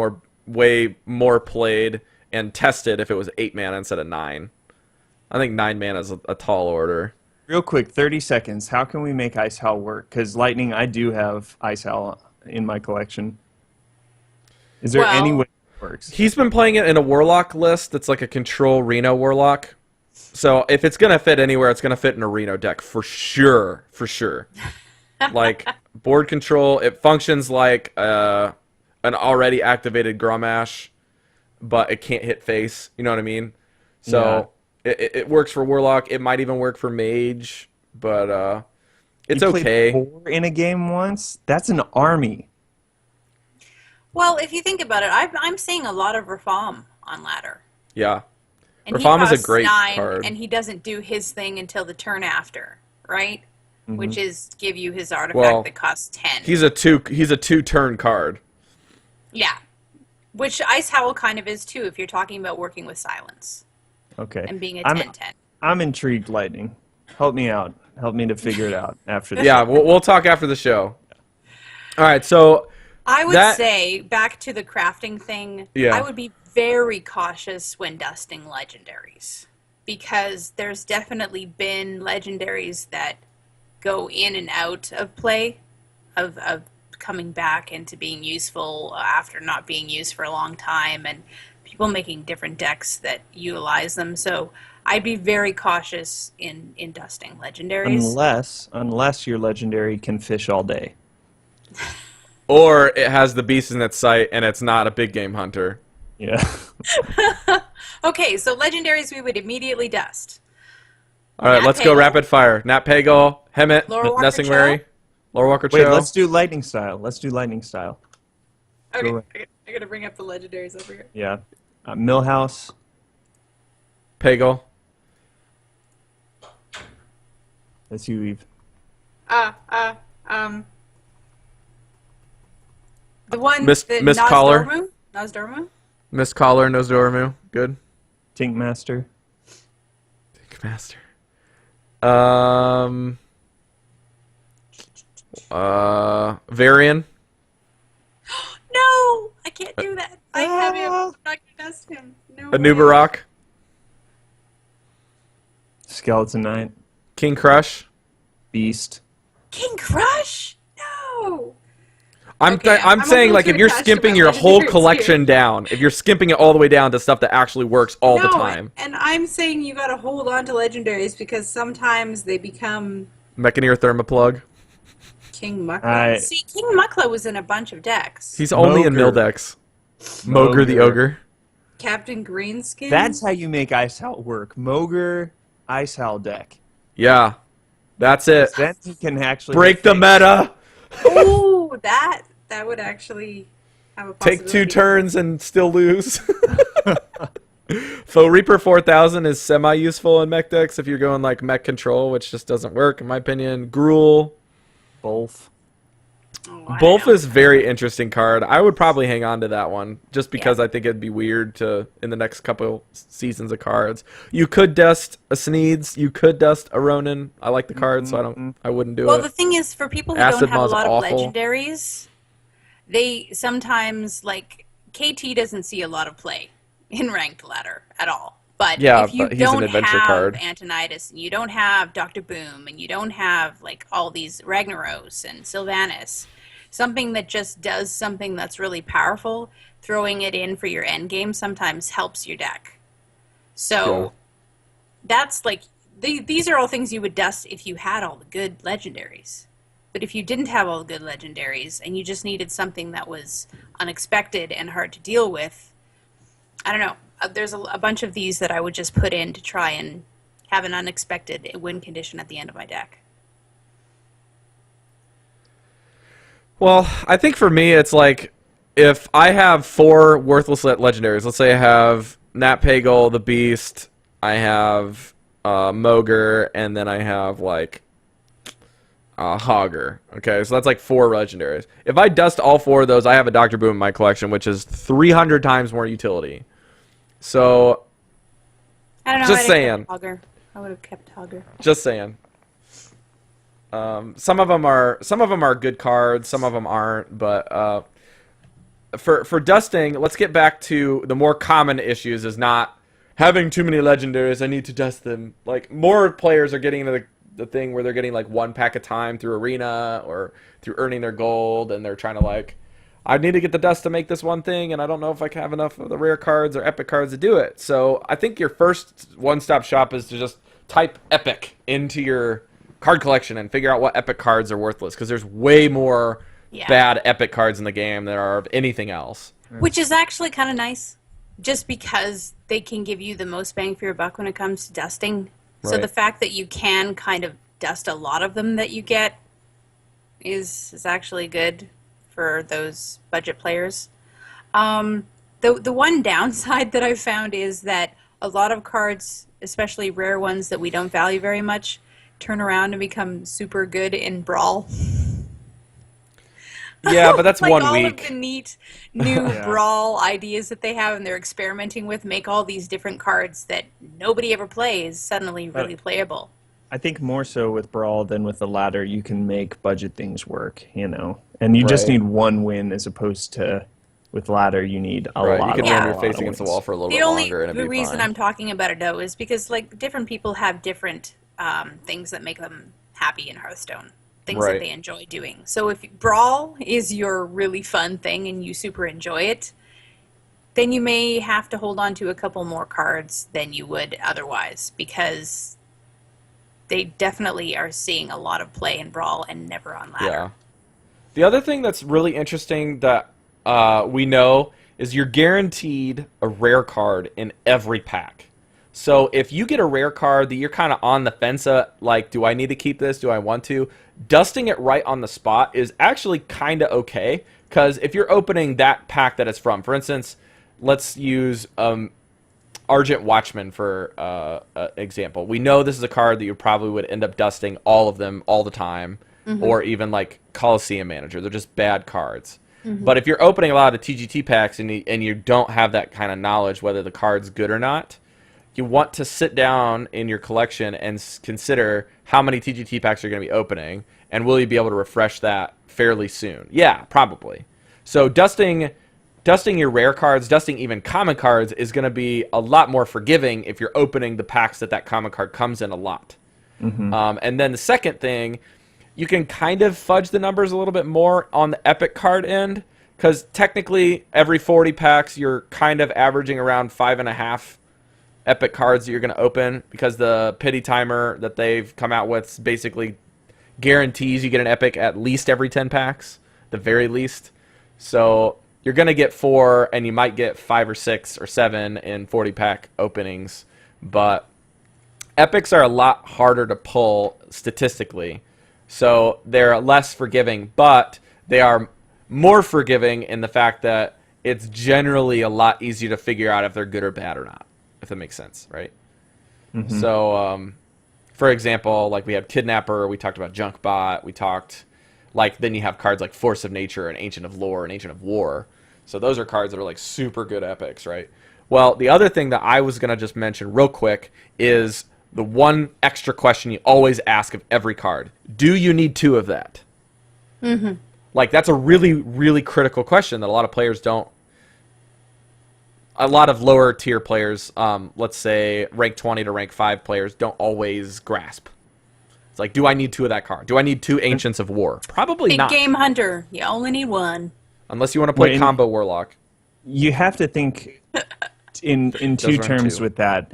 more played and tested if it was 8 mana instead of 9. I think 9 mana is a tall order. Real quick, 30 seconds. How can we make Ice Owl work? Because Lightning, I do have Ice Owl in my collection. Is there any Well- way it works? He's been playing it in a Warlock list that's like a control Reno Warlock. So if it's gonna fit anywhere, it's gonna fit in a Reno deck for sure. For sure. Like board control, it functions like an already activated Grommash, but it can't hit face. You know what I mean? So it works for Warlock. It might even work for Mage, but it's You played okay. 4 in a game once? That's an army. Well, if you think about it, I'm seeing a lot of Rafam on ladder. Yeah. And Rafam he is a costs great 9, card. and he doesn't do his thing until the turn after, right? Which is give you his artifact Well, that costs 10. He's a 2-turn card. Yeah. Which Ice Howl kind of is too, if you're talking about working with silence Okay. and being a I'm- 10/10. I'm intrigued, Lightning. Help me out. Help me to figure it out after this. Yeah, we'll talk after the show. All right, so I would that- say, back to the crafting thing, Yeah. I would be very cautious when dusting legendaries. Because there's definitely been legendaries that go in and out of play, of coming back into being useful after not being used for a long time, and people making different decks that utilize them. So I'd be very cautious in dusting legendaries. Unless your legendary can fish all day. or it has the beast in its sight and it's not a big game hunter. Yeah. Okay, so legendaries we would immediately dust. All right, Nat let's go Pagal. rapid fire. Nat Pagal, Hemet, Laura Walker Nessingwary, Laura Walker Wait, Cho. let's do lightning style. Okay, Go I gotta bring up the legendaries over here. Yeah. Millhouse. Pagal. That's you, Eve. The one, Miss Collar. Nosdormu? Miss Collar, Nozdormu. Good. Tink Master. Master. Varian. No! I can't do that. I have him. I'm not gonna dust him. No way. Anubarak. Skeleton Knight. King Crush. Beast. King Crush? No! I'm Okay, I'm I'm saying a like little if you're too attached to skimping my your whole legendaries collection here. down, if you're skimping it all the way down to stuff that actually works all the time. And I'm saying you gotta hold on to legendaries because sometimes they become Mechaneer Thermoplug. King Muckla. I- See, King Muckla was in a bunch of decks. He's only in mill Mogre. decks. Mogre the Ogre. Captain Greenskin. That's how you make Ice Howl work. Mogre, Ice Howl deck. Yeah. That's it. Then he can actually Break the meta. Ooh, that would actually have a Take possibility. 2 turns and still lose. Foe Reaper 4000 is semi-useful in mech decks if you're going like mech control, which just doesn't work in my opinion. Gruul. Both. Oh, I Bolf know. is very interesting card. I would probably hang on to that one just because I think it'd be weird to in the next couple seasons of cards. You could dust a Sneeds, you could dust a Ronin. I like the card, so I wouldn't do Well, it. the thing is, for people who Acid don't have a Maw's lot awful. of legendaries, they sometimes, like, KT doesn't see a lot of play in ranked ladder at all. But Yeah, if you but he's an don't adventure have card. Antonidas, and you don't have Dr. Boom, and you don't have, like, all these Ragnaros and Sylvanas, something that just does something that's really powerful, throwing it in for your end game sometimes helps your deck. So Yeah. that's like these are all things you would dust if you had all the good legendaries. But if you didn't have all the good legendaries and you just needed something that was unexpected and hard to deal with, I don't know. there's a bunch of these that I would just put in to try and have an unexpected win condition at the end of my deck. Well, I think for me, it's like if I have 4 worthless legendaries. Let's say I have Nat Pagal, the Beast. I have Mogre, and then I have like Hogger. Okay, so that's like 4 legendaries. If I dust all 4 of those, I have a Dr. Boom in my collection, which is 300 times more utility. So, I don't know. just saying. I would have kept Hogger. Just saying. Some of them are good cards. Some of them aren't. But for dusting, let's get back to the more common issues. Is not having too many legendaries. I need to dust them. Like more players are getting into the thing where they're getting like 1 pack at a time through arena or through earning their gold, and they're trying to like, I need to get the dust to make this one thing, and I don't know if I can have enough of the rare cards or epic cards to do it. So I think your first one-stop shop is to just type epic into your card collection and figure out what epic cards are worthless, because there's way more bad epic cards in the game than are of anything else. Which is actually kind of nice, just because they can give you the most bang for your buck when it comes to dusting. So Right. the fact that you can kind of dust a lot of them that you get is actually good for those budget players. The one downside that I've found is that a lot of cards, especially rare ones that we don't value very much, turn around and become super good in Brawl. Yeah, but that's like 1 all week. of the neat new Brawl ideas that they have and they're experimenting with make all these different cards that nobody ever plays suddenly really playable. I think more so with Brawl than with the ladder, you can make budget things work, you know. And you just Right. need 1 win as opposed to with ladder, you need a Right, lot. you can a win lot, your a face lot of against the wins. wall for a little The bit only longer, and it'd the be reason fine. I'm talking about it though is because like different people have different things that make them happy in Hearthstone, things Right. that they enjoy doing. So if Brawl is your really fun thing and you super enjoy it, then you may have to hold on to a couple more cards than you would otherwise, because they definitely are seeing a lot of play in Brawl and never on ladder. Yeah. The other thing that's really interesting that we know is you're guaranteed a rare card in every pack. So if you get a rare card that you're kind of on the fence, like, do I need to keep this? Do I want to? Dusting it right on the spot is actually kind of okay, because if you're opening that pack that it's from, for instance, let's use Argent Watchman for example. We know this is a card that you probably would end up dusting all of them all the time, or even like Coliseum Manager. They're just bad cards. But if you're opening a lot of TGT packs and you don't have that kind of knowledge whether the card's good or not, you want to sit down in your collection and consider how many TGT packs you're going to be opening, and will you be able to refresh that fairly soon? Yeah, probably. So dusting your rare cards, dusting even common cards, is going to be a lot more forgiving if you're opening the packs that common card comes in a lot. And then the second thing, you can kind of fudge the numbers a little bit more on the epic card end, because technically every 40 packs you're kind of averaging around 5.5 epic cards that you're going to open, because the pity timer that they've come out with basically guarantees you get an epic at least every 10 packs, the very least. So you're going to get 4, and you might get 5 or 6 or 7 in 40 pack openings, but epics are a lot harder to pull statistically. So they're less forgiving, but they are more forgiving in the fact that it's generally a lot easier to figure out if they're good or bad or not, if that makes sense, right? So, for example, like we have Kidnapper, we talked about Junkbot, we talked, like, then you have cards like Force of Nature and Ancient of Lore and Ancient of War. So those are cards that are like super good epics, right? Well, the other thing that I was going to just mention real quick is the one extra question you always ask of every card. Do you need 2 of that? Like, that's a really, really critical question that a lot of players don't. A lot of lower tier players, let's say rank 20 to rank 5 players, don't always grasp. It's like, do I need 2 of that card? Do I need 2 Ancients of War? Probably Big not. Game Hunter, you only need 1. Unless you want to play Wait, Combo Warlock. You have to think in 2 run terms 2. with that.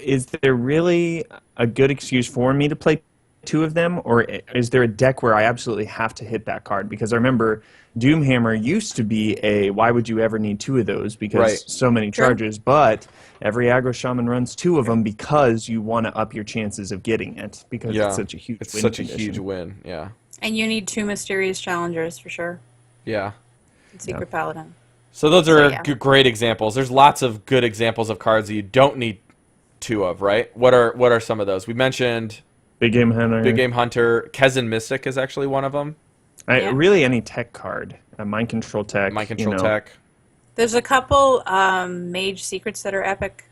Is there really a good excuse for me to play two of them, or is there a deck where I absolutely have to hit that card? Because I remember Doomhammer used to be a why would you ever need two of those because Right. so many True. charges, but every aggro shaman runs two of them because you want to up your chances of getting it because Yeah. it's such a huge It's win such a condition. huge win. Yeah. And you need 2 mysterious challengers for sure. Yeah. And Secret Paladin. So those are yeah. great examples. There's lots of good examples of cards that you don't need two of, right? What are some of those? We mentioned Big Game Hunter. Big Game Hunter. Kezan Mystic is actually one of them. Yeah. Really any tech card. Mind Control Tech. Mind Control you know. Tech. There's a couple Mage Secrets that are epic.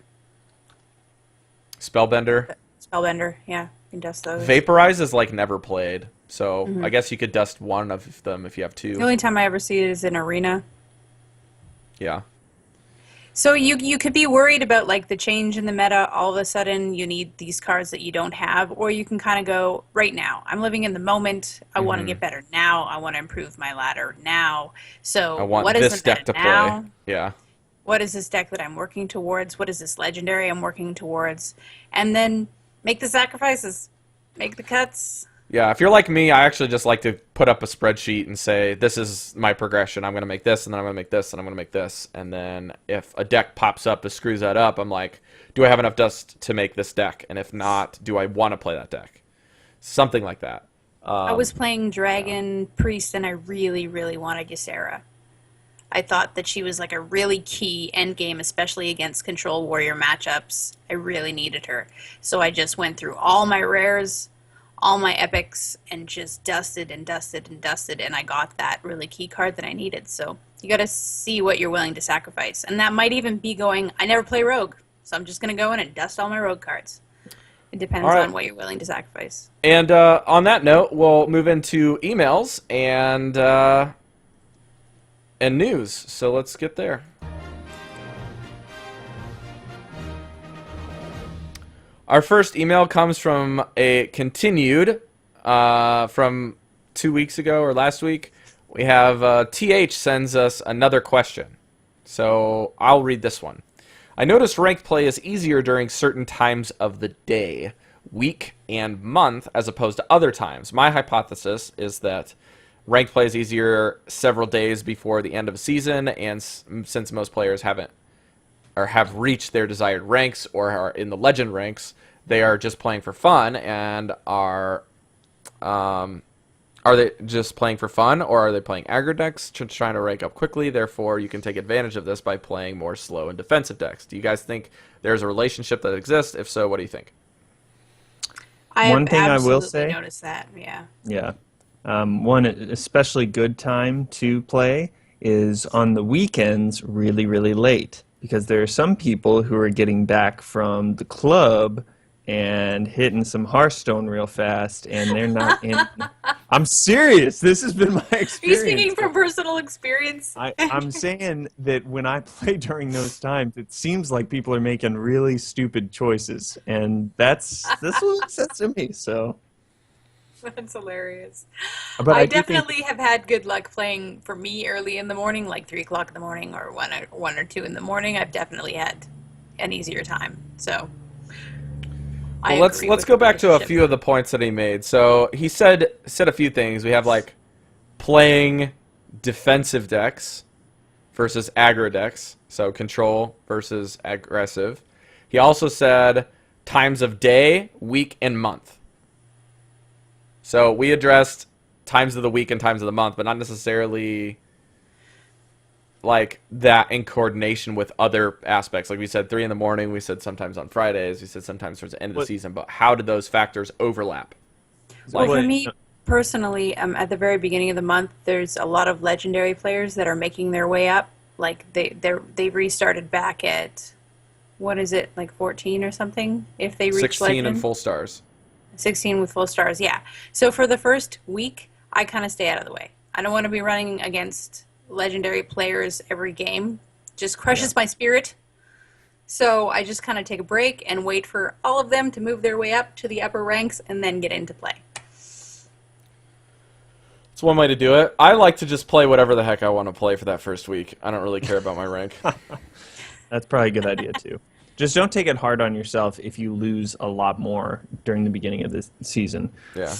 Spellbender. Spellbender, yeah. You can dust those. Vaporize is like never played. So I guess you could dust one of them if you have two. The only time I ever see it is in Arena. Yeah. So you could be worried about like the change in the meta. All of a sudden, you need these cards that you don't have, or you can kind of go right now. I'm living in the moment. I want to get better now. I want to improve my ladder now. So I want what is this the deck to meta now? play. Yeah. What is this deck that I'm working towards? What is this legendary I'm working towards? And then make the sacrifices, make the cuts. Yeah, if you're like me, I actually just like to put up a spreadsheet and say, this is my progression. I'm going to make this, and then I'm going to make this, and I'm going to make this. And then if a deck pops up that screws that up, I'm like, do I have enough dust to make this deck? And if not, do I want to play that deck? Something like that. I was playing Dragon Priest, and I really, really wanted Ysera. I thought that she was like a really key endgame, especially against Control Warrior matchups. I really needed her. So I just went through all my rares, all my epics, and just dusted and dusted and dusted, and I got that really key card that I needed. So you got to see what you're willing to sacrifice. And that might even be going, I never play Rogue, so I'm just going to go in and dust all my Rogue cards. It depends All right. on what you're willing to sacrifice. And on that note, we'll move into emails and news. So let's get there. Our first email comes from a continued from 2 weeks ago or last week. We have TH sends us another question. So I'll read this one. I noticed ranked play is easier during certain times of the day, week, and month as opposed to other times. My hypothesis is that ranked play is easier several days before the end of a season, and since most players have reached their desired ranks or are in the legend ranks, they are just playing for fun and are they just playing for fun, or are they playing aggro decks trying to rank up quickly? Therefore, you can take advantage of this by playing more slow and defensive decks. Do you guys think there's a relationship that exists? If so, what do you think? One thing I will absolutely say- noticed that, yeah. Yeah. One especially good time to play is on the weekends really, really late. Because there are some people who are getting back from the club and hitting some Hearthstone real fast, and they're not in... I'm serious. This has been my experience. Are you speaking from personal experience? I'm saying that when I play during those times, it seems like people are making really stupid choices. And that's what makes sense to me, so... That's hilarious. But I do think- definitely have had good luck playing for me early in the morning, like 3 o'clock in the morning or 1 or 2 in the morning. I've definitely had an easier time. So, I Well, agree let's with go the back to a relationship. few of the points that he made. So he said a few things. We have like playing defensive decks versus aggro decks. So control versus aggressive. He also said times of day, week, and month. So we addressed times of the week and times of the month, but not necessarily like that in coordination with other aspects. Like we said 3 in the morning, we said sometimes on Fridays, we said sometimes towards the end of the season, but how did those factors overlap? Well, for Wait. me personally, at the very beginning of the month, there's a lot of legendary players that are making their way up. Like they restarted back at, what is it, like 14 or something? If they reach 16 legend. and full stars. 16 with full stars, yeah. So for the first week, I kind of stay out of the way. I don't want to be running against legendary players every game. Just crushes my spirit. So I just kind of take a break and wait for all of them to move their way up to the upper ranks and then get into play. It's one way to do it. I like to just play whatever the heck I want to play for that first week. I don't really care about my rank. That's probably a good idea, too. Just don't take it hard on yourself if you lose a lot more during the beginning of this season. Yeah.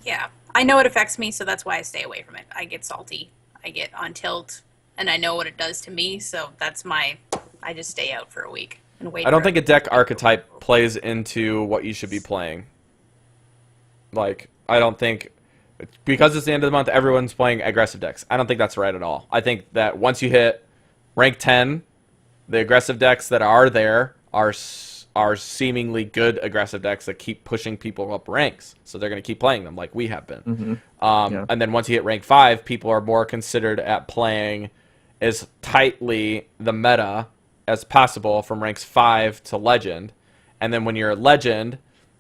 Yeah, I know it affects me, so that's why I stay away from it. I get salty, I get on tilt, and I know what it does to me, so I just stay out for a week and wait. I don't think a deck archetype plays into what you should be playing. Like, I don't think, because it's the end of the month, everyone's playing aggressive decks. I don't think that's right at all. I think that once you hit rank 10, the aggressive decks that are there are seemingly good aggressive decks that keep pushing people up ranks. So they're going to keep playing them like we have been. And then once you hit rank 5, people are more considered at playing as tightly the meta as possible from ranks 5 to legend. And then when you're a legend,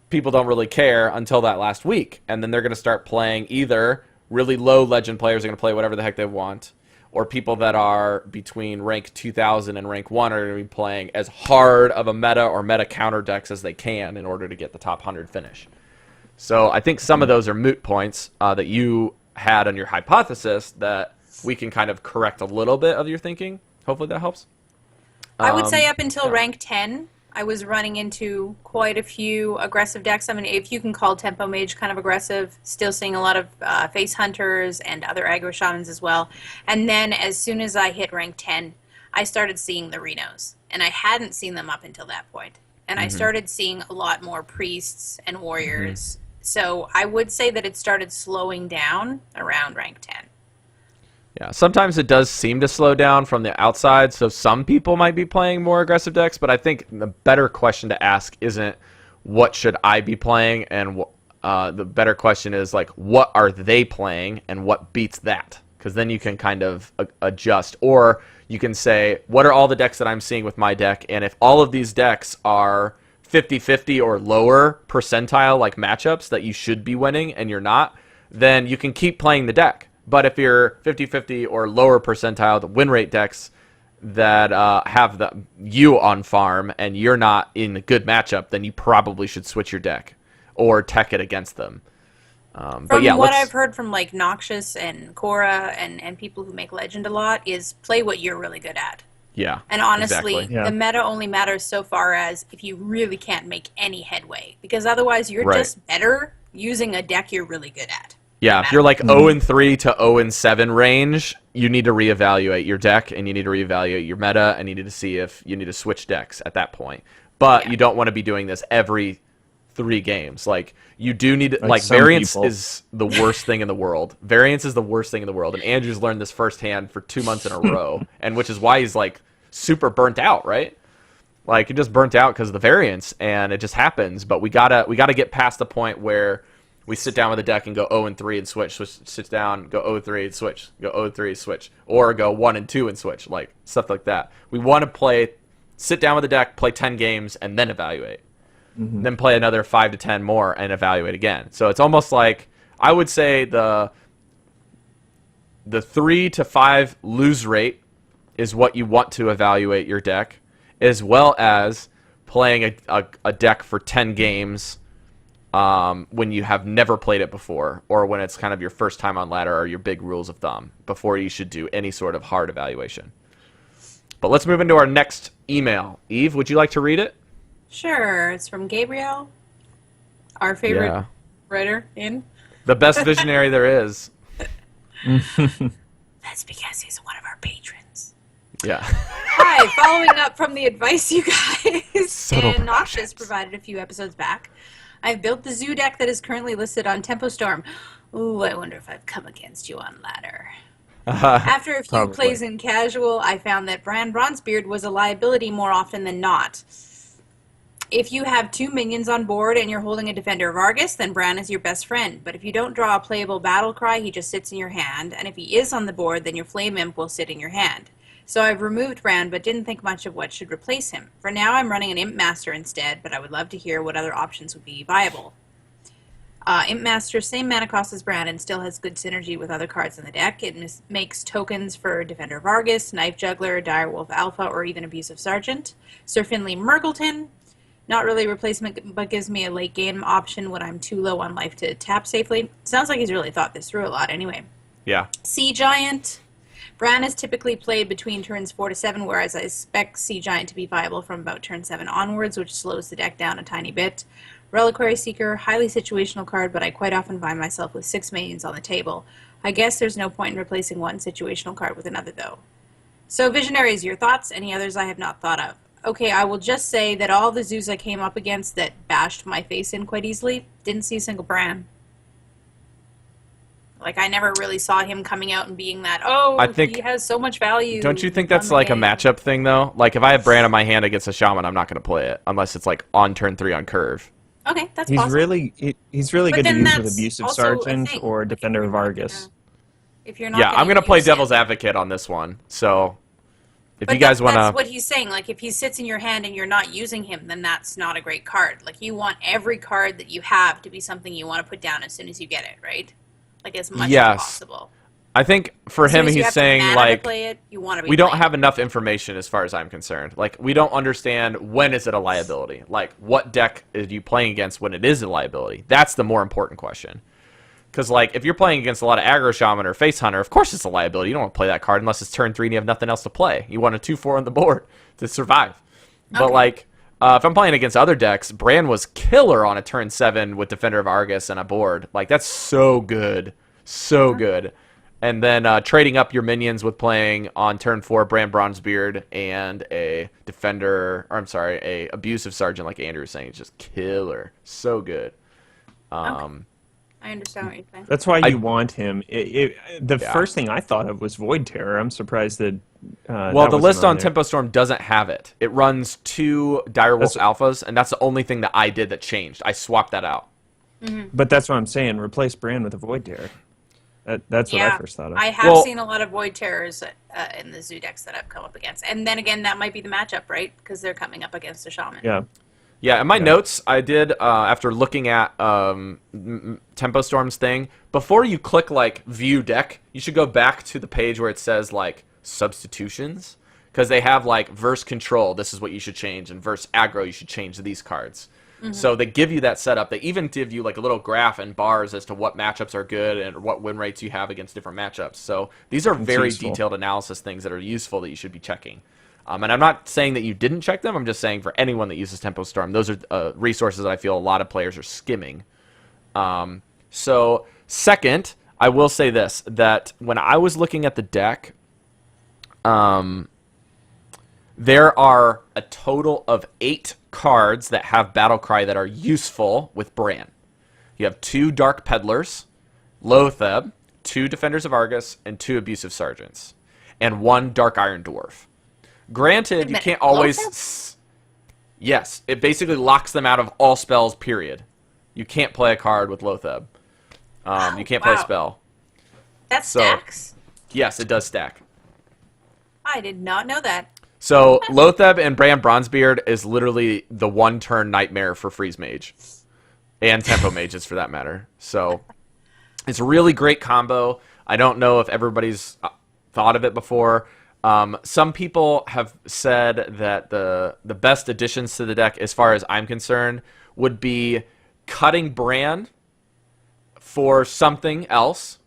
people don't really care until that last week. And then they're going to start playing either really low legend players are going to play whatever the heck they want, or people that are between rank 2000 and rank 1 are going to be playing as hard of a meta or meta counter decks as they can in order to get the top 100 finish. So I think some of those are moot points that you had on your hypothesis that we can kind of correct a little bit of your thinking. Hopefully that helps. I would say up until rank 10, I was running into quite a few aggressive decks. I mean, if you can call Tempo Mage kind of aggressive, still seeing a lot of Face Hunters and other aggro shamans as well. And then as soon as I hit rank 10, I started seeing the Renos. And I hadn't seen them up until that point. And I started seeing a lot more priests and warriors. So I would say that it started slowing down around rank 10. Yeah, sometimes it does seem to slow down from the outside, so some people might be playing more aggressive decks, but I think the better question to ask isn't what should I be playing, and the better question is, like, what are they playing and what beats that? Because then you can kind of adjust, or you can say, what are all the decks that I'm seeing with my deck, and if all of these decks are 50-50 or lower percentile like matchups that you should be winning and you're not, then you can keep playing the deck. But if you're 50-50 or lower percentile, the win rate decks that have you on farm and you're not in a good matchup, then you probably should switch your deck or tech it against them. But yeah, what I've heard from like Noxious and Cora and people who make Legend a lot is play what you're really good at. Yeah. And honestly, exactly. the meta only matters so far as if you really can't make any headway. Because otherwise you're just better using a deck you're really good at. Yeah, if you're like 0-3 to 0-7 range, you need to reevaluate your deck, and you need to reevaluate your meta, and you need to see if you need to switch decks at that point. But you don't want to be doing this every 3 games. Like, you do need to, like variance is the worst thing in the world. Variance is the worst thing in the world, and Andrew's learned this firsthand for 2 months in a row, and which is why he's like super burnt out, right? Like, he just burnt out because of the variance, and it just happens. But we gotta get past the point where we sit down with a deck and go 0-3 and switch. Sit down, go 0-3 and switch. Go 0-3, switch. Or go 1-2 and switch. Like, stuff like that. We want to sit down with the deck, play 10 games, and then evaluate. Then play another 5 to 10 more and evaluate again. So it's almost like, I would say the 3 to 5 lose rate is what you want to evaluate your deck, as well as playing a deck for 10 games when you have never played it before, or when it's kind of your first time on ladder, or your big rules of thumb, before you should do any sort of hard evaluation. But let's move into our next email. Eve, would you like to read it? Sure. It's from Gabriel, our favorite writer in. The best visionary there is. That's because he's one of our patrons. Yeah. Hi, following up from the advice you guys and Noxious provided a few episodes back, I've built the zoo deck that is currently listed on Tempo Storm. Ooh, I wonder if I've come against you on ladder. After a few plays in casual, I found that Bran Bronzebeard was a liability more often than not. If you have 2 minions on board and you're holding a Defender of Argus, then Bran is your best friend. But if you don't draw a playable battle cry, he just sits in your hand. And if he is on the board, then your Flame Imp will sit in your hand. So I've removed Bran, but didn't think much of what should replace him. For now, I'm running an Imp Master instead, but I would love to hear what other options would be viable. Imp Master, same mana cost as Bran, and still has good synergy with other cards in the deck. It makes tokens for Defender of Argus, Knife Juggler, Direwolf Alpha, or even Abusive Sergeant. Sir Finley Murgleton, not really a replacement, but gives me a late game option when I'm too low on life to tap safely. Sounds like he's really thought this through a lot anyway. Yeah. Sea Giant. Bran is typically played between turns 4 to 7, whereas I expect Sea Giant to be viable from about turn 7 onwards, which slows the deck down a tiny bit. Reliquary Seeker, highly situational card, but I quite often find myself with 6 minions on the table. I guess there's no point in replacing one situational card with another, though. So, Visionaries, your thoughts? Any others I have not thought of? Okay, I will just say that all the zoos I came up against that bashed my face in quite easily, didn't see a single Bran. Like, I never really saw him coming out and being that, I think, he has so much value. Don't you think that's like a matchup thing, though? Like, if I have Bran in my hand against a Shaman, I'm not going to play it, unless it's, like, on turn 3 on curve. Okay, that's he's possible. He's really good to then use that's with Abusive also a Sergeant thing. or Like, Defender of Argus. If you're not Yeah, I'm going to play used in- Devil's Advocate on this one, so if But you guys want that's to... what he's saying. Like, if he sits in your hand and you're not using him, then that's not a great card. Like, you want every card that you have to be something you want to put down as soon as you get it, right? Like, as much Yes. as possible. I think for As soon him, as you he's have saying, mana to like, play it, you want to be we don't playing have it. enough information as far as I'm concerned. Like, we don't understand when is it a liability. Like, what deck are you playing against when it is a liability? That's the more important question. Because, like, if you're playing against a lot of aggro shaman or face hunter, of course it's a liability. You don't want to play that card unless it's turn 3 and you have nothing else to play. You want a 2/4 on the board to survive. But, Okay. like, if I'm playing against other decks, Bran was killer on a turn 7 with Defender of Argus and a board. Like, that's so good. So good. And then trading up your minions with playing on turn 4 Bran Bronzebeard and a Defender, or I'm sorry, a Abusive Sergeant like Andrew was saying. It's just killer. So good. I understand what you're saying. That's why you want him. The Yeah. first thing I thought of was Void Terror. I'm surprised that. Well, that the wasn't list on there. Tempo Storm doesn't have it. It runs 2 Direwolf Alphas, and that's the only thing that I did that changed. I swapped that out. But that's what I'm saying. Replace Bran with a Void Terror. That's what I first thought of. I have Well- seen a lot of Void Terrors in the zoo decks that I've come up against. And then again, that might be the matchup, right? Because they're coming up against a Shaman. Yeah. Yeah, in my notes, I did, after looking at Tempo Storm's thing, before you click, like, View Deck, you should go back to the page where it says, like, Substitutions. Because they have, like, Verse Control, this is what you should change, and Verse Aggro, you should change these cards. So they give you that setup. They even give you, like, a little graph and bars as to what matchups are good and what win rates you have against different matchups. So these are very useful. detailed analysis things that are useful that you should be checking. And I'm not saying that you didn't check them. I'm just saying for anyone that uses Tempo Storm, those are resources that I feel a lot of players are skimming. So second, I will say this, that when I was looking at the deck, there are a total of 8 cards that have Battlecry that are useful with Bran. You have 2 Dark Peddlers, Lotheb, 2 Defenders of Argus, and 2 Abusive Sergeants, and 1 Dark Iron Dwarf. Granted, you can't always... Yes, it basically locks them out of all spells, period. You can't play a card with Lotheb. You can't play a spell. That stacks? Yes, it does stack. I did not know that. So, Lotheb and Bran Bronzebeard is literally the one-turn nightmare for Freeze Mage. And Tempo Mages, for that matter. So, it's a really great combo. I don't know if everybody's thought of it before. Some people have said that the best additions to the deck, as far as I'm concerned, would be cutting Bran for something else.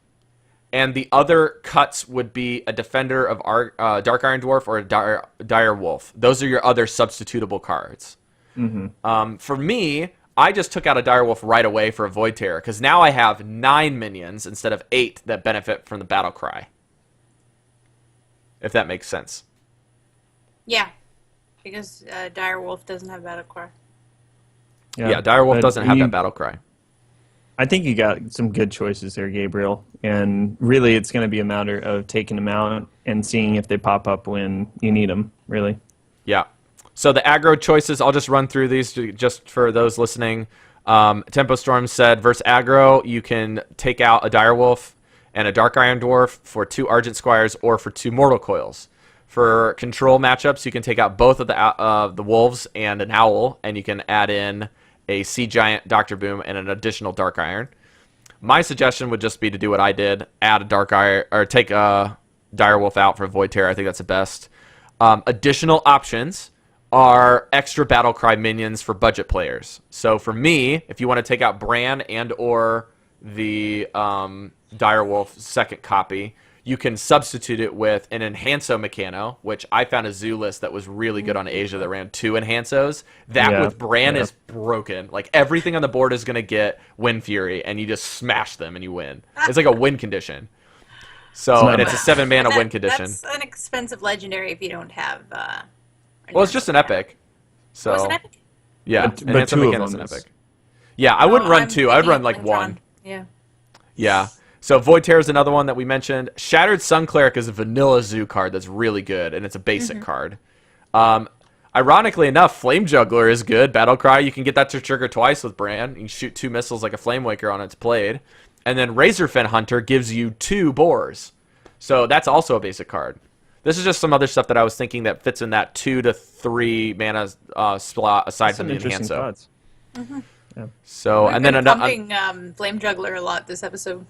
And the other cuts would be a Defender of Dark Iron Dwarf or a Dire Wolf. Those are your other substitutable cards. For me, I just took out a Dire Wolf right away for a Void Terror, because now I have 9 minions instead of 8 that benefit from the Battle Cry. If that makes sense. Yeah. Because Dire Wolf doesn't have Battle Cry. Yeah, Dire Wolf but doesn't have that Battle Cry. I think you got some good choices there, Gabriel. And really, it's going to be a matter of taking them out and seeing if they pop up when you need them, really. Yeah. So the aggro choices, I'll just run through these just for those listening. Tempo Storm said, versus aggro, you can take out a Direwolf and a Dark Iron Dwarf for 2 Argent Squires or for 2 Mortal Coils. For control matchups, you can take out both of the Wolves and an Owl, and you can add in a Sea Giant, Dr. Boom, and an additional Dark Iron. My suggestion would just be to do what I did, add a Dark Iron, or take a Direwolf out for Void Terror. I think that's the best. Additional options are extra Battlecry minions for budget players. So for me, if you want to take out Bran and or the Direwolf second copy, you can substitute it with an Enhanso Mechano, which I found a zoo list that was really good on Asia that ran 2 Enhansos. That with Bran is broken. Like, everything on the board is going to get Wind Fury, and you just smash them and you win. It's like a win condition. So, and it's a 7 mana win condition. That's an expensive legendary if you don't have. Well, it's just an epic. So, it's an epic? Yeah, but Enhanso 2 of Mechano's them an is- epic. Yeah, I wouldn't run 2. I'd run like Blindtron. 1. Yeah. Yeah. So Void Terror is another one that we mentioned. Shattered Sun Cleric is a vanilla zoo card that's really good, and it's a basic card. Ironically enough, Flame Juggler is good. Battle Cry, you can get that to trigger twice with Bran. You can shoot 2 missiles like a Flame Waker on its blade. And then Razorfen Hunter gives you 2 boars. So that's also a basic card. This is just some other stuff that I was thinking that fits in that 2 to 3 mana slot aside That's from some the interesting Enhanso. thoughts. So, We've and then been another. pumping Flame Juggler a lot this episode.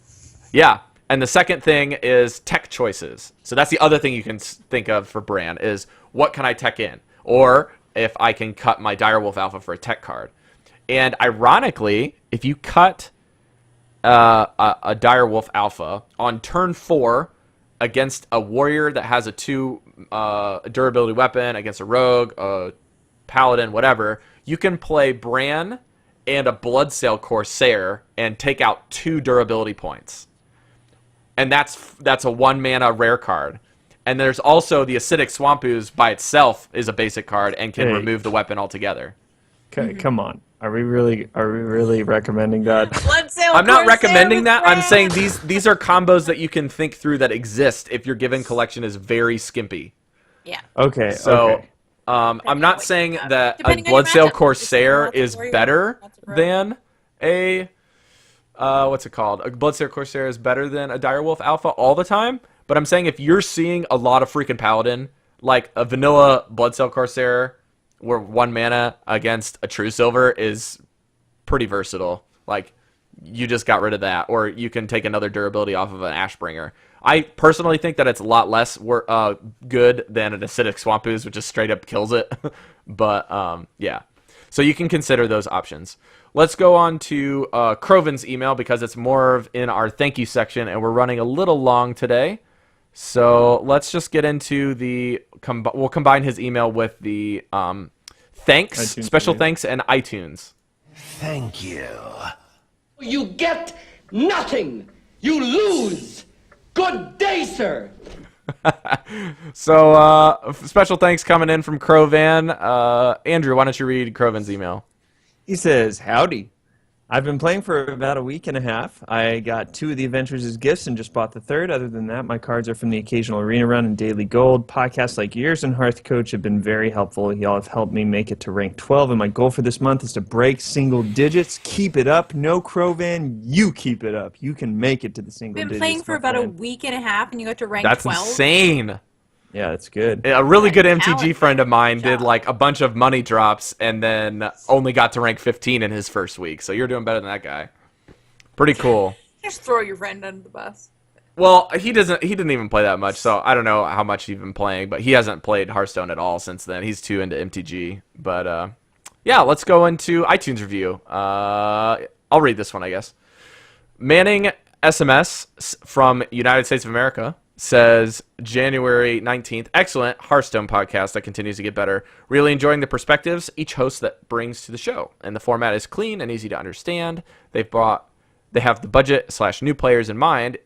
Yeah, and the second thing is tech choices. So that's the other thing you can think of for Bran is what can I tech in? Or if I can cut my Direwolf Alpha for a tech card. And ironically, if you cut a Direwolf Alpha on turn 4 against a warrior that has a 2 durability weapon, against a rogue, a paladin, whatever, you can play Bran and a Bloodsail Corsair and take out 2 durability points. And that's a 1 mana rare card. And there's also the Acidic Swamp Ooze by itself is a basic card and can remove the weapon altogether. Okay, come on. Are we really recommending that? Bloodsail I'm not Corsair recommending with that. I'm Bran. saying these are combos that you can think through that exist if your given collection is very skimpy. Yeah. Okay, So okay. I'm on not what saying you have. that a Depending on your Bloodsail matchup. Corsair Lots of is warrior, better lots of rogue. than a what's it called? A Bloodsail Corsair is better than a Direwolf Alpha all the time. But I'm saying if you're seeing a lot of freaking Paladin, like a vanilla Bloodsail Corsair, where 1 mana against a True Silver is pretty versatile. Like, you just got rid of that, or you can take another durability off of an Ashbringer. I personally think that it's a lot less good than an Acidic Swamp Ooze, which just straight up kills it. But, yeah. So you can consider those options. Let's go on to Croven's email because it's more of in our thank you section, and we're running a little long today. So let's just get into the... we'll combine his email with the thanks, iTunes special review. thanks, and iTunes. Thank you. You get nothing. You lose. Good day, sir. So special thanks coming in from Crovan. Andrew, why don't you read Croven's email? He says, howdy. I've been playing for about a week and a half. I got 2 of the Adventures as gifts and just bought the 3rd. Other than that, my cards are from the occasional arena run and daily gold. Podcasts like yours and Hearth Coach have been very helpful. Y'all have helped me make it to rank 12, and my goal for this month is to break single digits. Keep it up. No, Crovan, you keep it up. You can make it to the single Been digits. playing for my about a friend. week and a half, and you got to rank That's 12. insane. Yeah, that's good. A really good MTG Talent. friend of mine Good did job. like a bunch of money drops and then only got to rank 15 in his first week. So you're doing better than that guy. Pretty cool. Just throw your friend under the bus. Well, he didn't even play that much, so I don't know how much he's been playing, but he hasn't played Hearthstone at all since then. He's too into MTG. But yeah, let's go into iTunes review. I'll read this one, I guess. Manning SMS from United States of America says January 19th, excellent Hearthstone podcast that continues to get better. Really enjoying the perspectives each host that brings to the show. And the format is clean and easy to understand. They have the budget / new players in mind,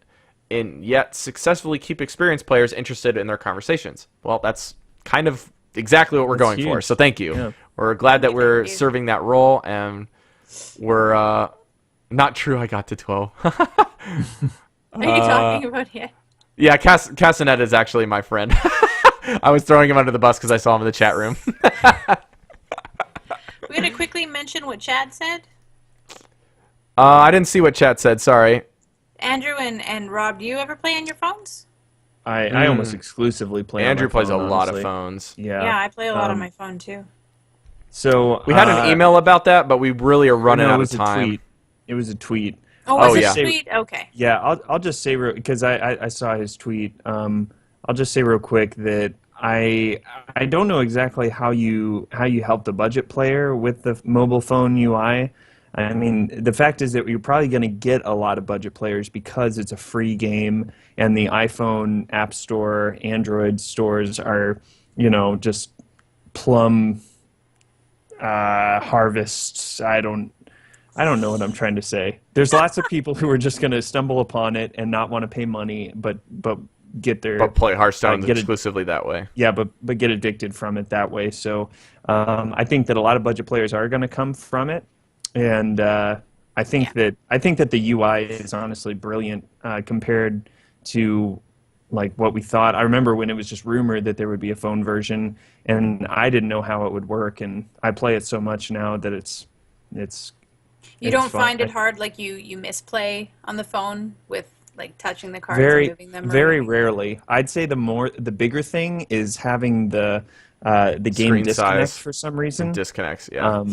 and yet successfully keep experienced players interested in their conversations. Well, that's kind of exactly what we're That's going for. huge. So thank you. Yeah. We're glad that we're you. serving that role, and we're not true. I got to 12. Are you talking about it? Yeah, Castanet is actually my friend. I was throwing him under the bus because I saw him in the chat room. We're going to quickly mention what Chad said. I didn't see what chat said. Sorry. Andrew and Rob, do you ever play on your phones? I almost exclusively play on Andrew my plays phone, a lot of honestly. phones. Yeah, I play a lot on my phone too. So We had an email about that, but we really are running no, it out of was a time. tweet. It was a tweet. Oh, was Oh, it yeah. sweet? Okay. Yeah, I'll just say because I saw his tweet. I'll just say real quick that I don't know exactly how you help the budget player with the mobile phone UI. I mean, the fact is that you're probably going to get a lot of budget players because it's a free game, and the iPhone App Store, Android stores are, just plum harvests. I don't know what I'm trying to say. There's lots of people who are just going to stumble upon it and not want to pay money, but get their play Hearthstone get exclusively that way. Yeah, but get addicted from it that way. So I think that a lot of budget players are going to come from it, and I think that the UI is honestly brilliant compared to like what we thought. I remember when it was just rumored that there would be a phone version, and I didn't know how it would work, and I play it so much now that it's You don't fun. find it hard, like you misplay on the phone with like touching the cards very and moving them? very around? rarely. I'd say the bigger thing is having the game Screen disconnect size. for some reason. Disconnects, yeah.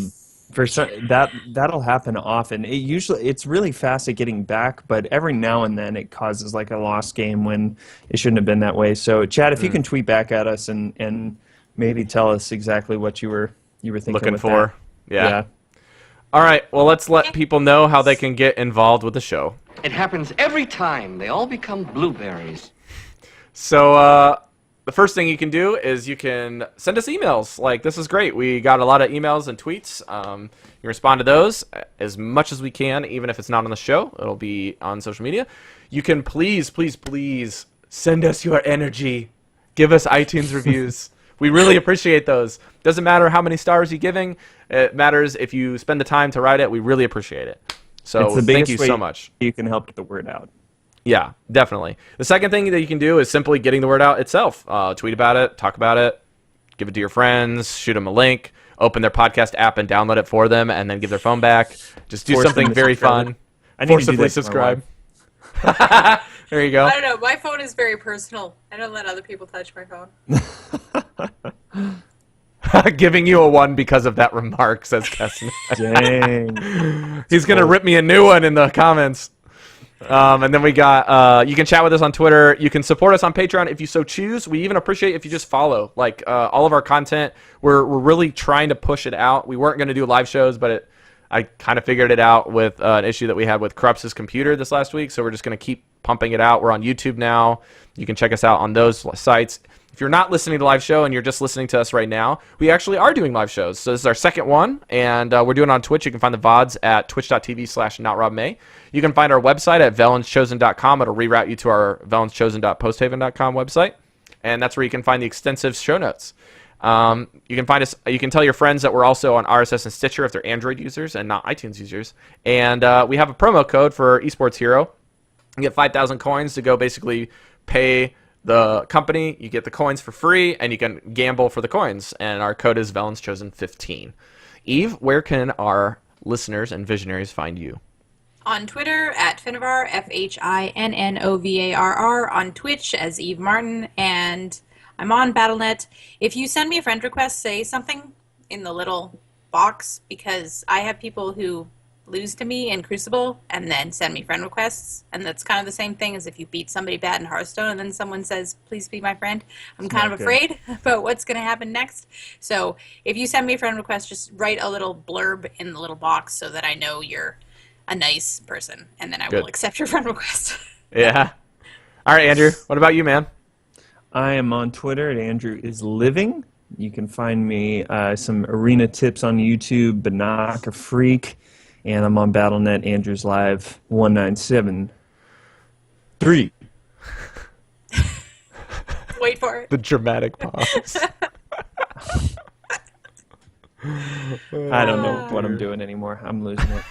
For some, that'll happen often. It's really fast at getting back, but every now and then it causes like a lost game when it shouldn't have been that way. So, Chad, if you can tweet back at us and maybe tell us exactly what you were thinking Looking with for. that. Yeah. All right, well, let's let people know how they can get involved with the show. It happens every time. They all become blueberries. So the first thing you can do is you can send us emails. Like, this is great. We got a lot of emails and tweets. You respond to those as much as we can, even if it's not on the show. It'll be on social media. You can please send us your energy. Give us iTunes reviews. We really appreciate those. Doesn't matter how many stars you're giving. It matters if you spend the time to write it. We really appreciate it. So It's the thank biggest you way so much. You can help get the word out. Yeah, definitely. The second thing that you can do is simply getting the word out itself. Tweet about it, talk about it, give it to your friends, shoot them a link, open their podcast app and download it for them, and then give their phone back. Just do Force them something to very subscribe. fun. I need to do Forcibly that to my subscribe. wife. There you go. I don't know. My phone is very personal. I don't let other people touch my phone. Giving you a 1 because of that remark, says Keston. Dang. He's going to rip me a new one in the comments. And then we got, you can chat with us on Twitter. You can support us on Patreon if you so choose. We even appreciate if you just follow. Like, all of our content, we're really trying to push it out. We weren't going to do live shows, but I kind of figured it out with an issue that we had with Corrupts' computer this last week, so we're just going to keep pumping it out. We're on YouTube now. You can check us out on those sites. If you're not listening to the live show and you're just listening to us right now, we actually are doing live shows. So this is our second one, and we're doing it on Twitch. You can find the VODs at twitch.tv/notrobmay. You can find our website at velenschosen.com. It'll reroute you to our velenschosen.posthaven.com website, and that's where you can find the extensive show notes. You can find us. You can tell your friends that we're also on RSS and Stitcher if they're Android users and not iTunes users. And we have a promo code for Esports Hero. You get 5,000 coins to go basically pay the company. You get the coins for free, and you can gamble for the coins. And our code is VelensChosen15. Eve, where can our listeners and visionaries find you? On Twitter at Finnovar, FHINNOVARR. On Twitch as Eve Martin, and I'm on Battle.net. If you send me a friend request, say something in the little box, because I have people who lose to me in Crucible and then send me friend requests, and that's kind of the same thing as if you beat somebody bad in Hearthstone and then someone says, please be my friend. I'm kind of afraid about what's going to happen next. So if you send me a friend request, just write a little blurb in the little box so that I know you're a nice person, and then I will accept your friend request. Yeah. All right, Andrew, what about you, man? I am on Twitter at AndrewIsLiving. You can find me some arena tips on YouTube, Banaka Freak, and I'm on Battle.net, Andrew's Live 1973. Wait for it. The dramatic pause. I don't know what I'm doing anymore. I'm losing it.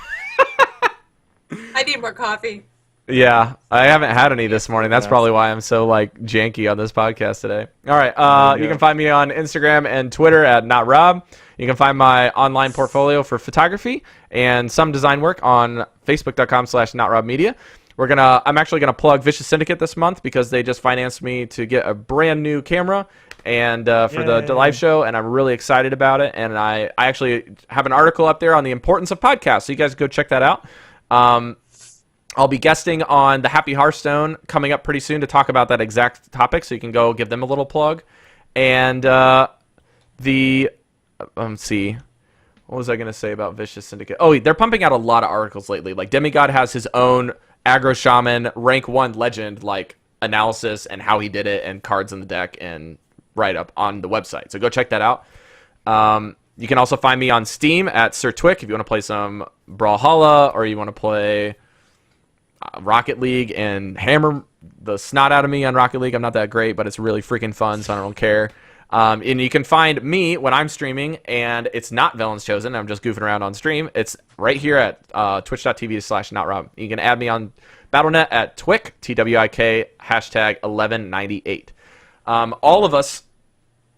I need more coffee. Yeah, I haven't had any this morning. That's probably why I'm so janky on this podcast today. All right, you can find me on Instagram and Twitter at NotRob. You can find my online portfolio for photography and some design work on Facebook.com/NotRobMedia. I'm actually gonna plug Vicious Syndicate this month because they just financed me to get a brand new camera and for the live show, and I'm really excited about it. And I actually have an article up there on the importance of podcasts, so you guys go check that out. I'll be guesting on the Happy Hearthstone coming up pretty soon to talk about that exact topic, so you can go give them a little plug. And let's see, What was I going to say about Vicious Syndicate? Oh, they're pumping out a lot of articles lately. Like, Demigod has his own Aggro Shaman rank 1 legend, like, analysis and how he did it and cards in the deck and write-up on the website. So go check that out. You can also find me on Steam at Sir Twick if you want to play some Brawlhalla or you want to play Rocket League and hammer the snot out of me on Rocket League. I'm not that great, but it's really freaking fun, so I don't care. And you can find me when I'm streaming, and it's not Velen's Chosen. I'm just goofing around on stream. It's right here at twitch.tv/notrob. You can add me on Battle.net at Twick, TWIK, #1198. All of us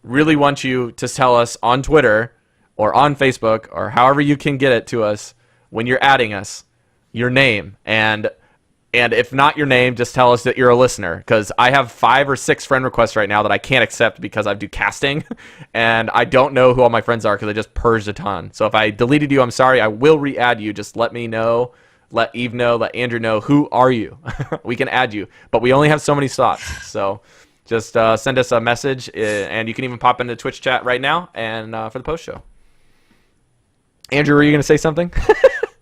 really want you to tell us on Twitter or on Facebook or however you can get it to us when you're adding us, your name. And if not your name, just tell us that you're a listener, because I have 5 or 6 friend requests right now that I can't accept because I do casting, and I don't know who all my friends are because I just purged a ton. So if I deleted you, I'm sorry. I will re-add you. Just let me know. Let Eve know. Let Andrew know. Who are you? We can add you. But we only have so many slots. So just send us a message, and you can even pop into Twitch chat right now and for the post show. Andrew, were you going to say something?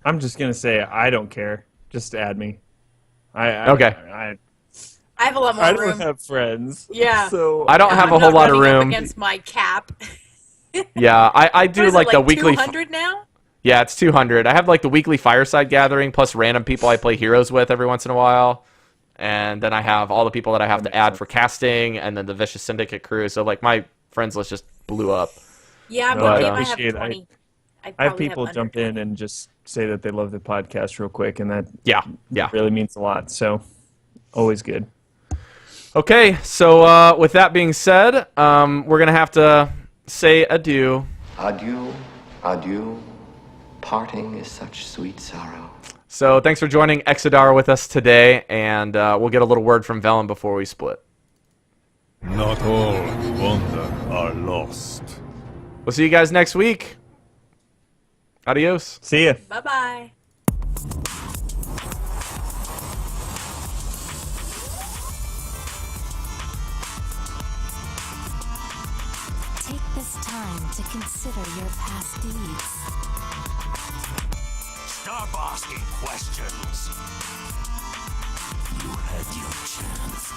I'm just going to say I don't care. Just add me. Okay. I have a lot more I room. don't have friends. Yeah. So I don't have a whole lot of running up room. against my cap. Yeah, I do What is like it, the weekly. 200 now? Yeah, it's 200. I have like the weekly fireside gathering plus random people I play heroes with every once in a while. And then I have all the people that I have to add for casting, and then the Vicious Syndicate crew. So like my friends list just blew up. Yeah, No, but I I have appreciate it. 20. I have people jump in and just say that they love the podcast real quick, and that Yeah. really means a lot. So always good. Okay, so with that being said, we're gonna have to say adieu. Adieu, adieu. Parting is such sweet sorrow. So thanks for joining Exodar with us today, and we'll get a little word from Velen before we split. Not all who wander are lost. We'll see you guys next week. Adios. See ya. Bye-bye. Take this time to consider your past deeds. Stop asking questions. You had your chance.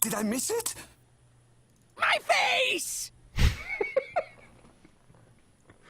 Did I miss it?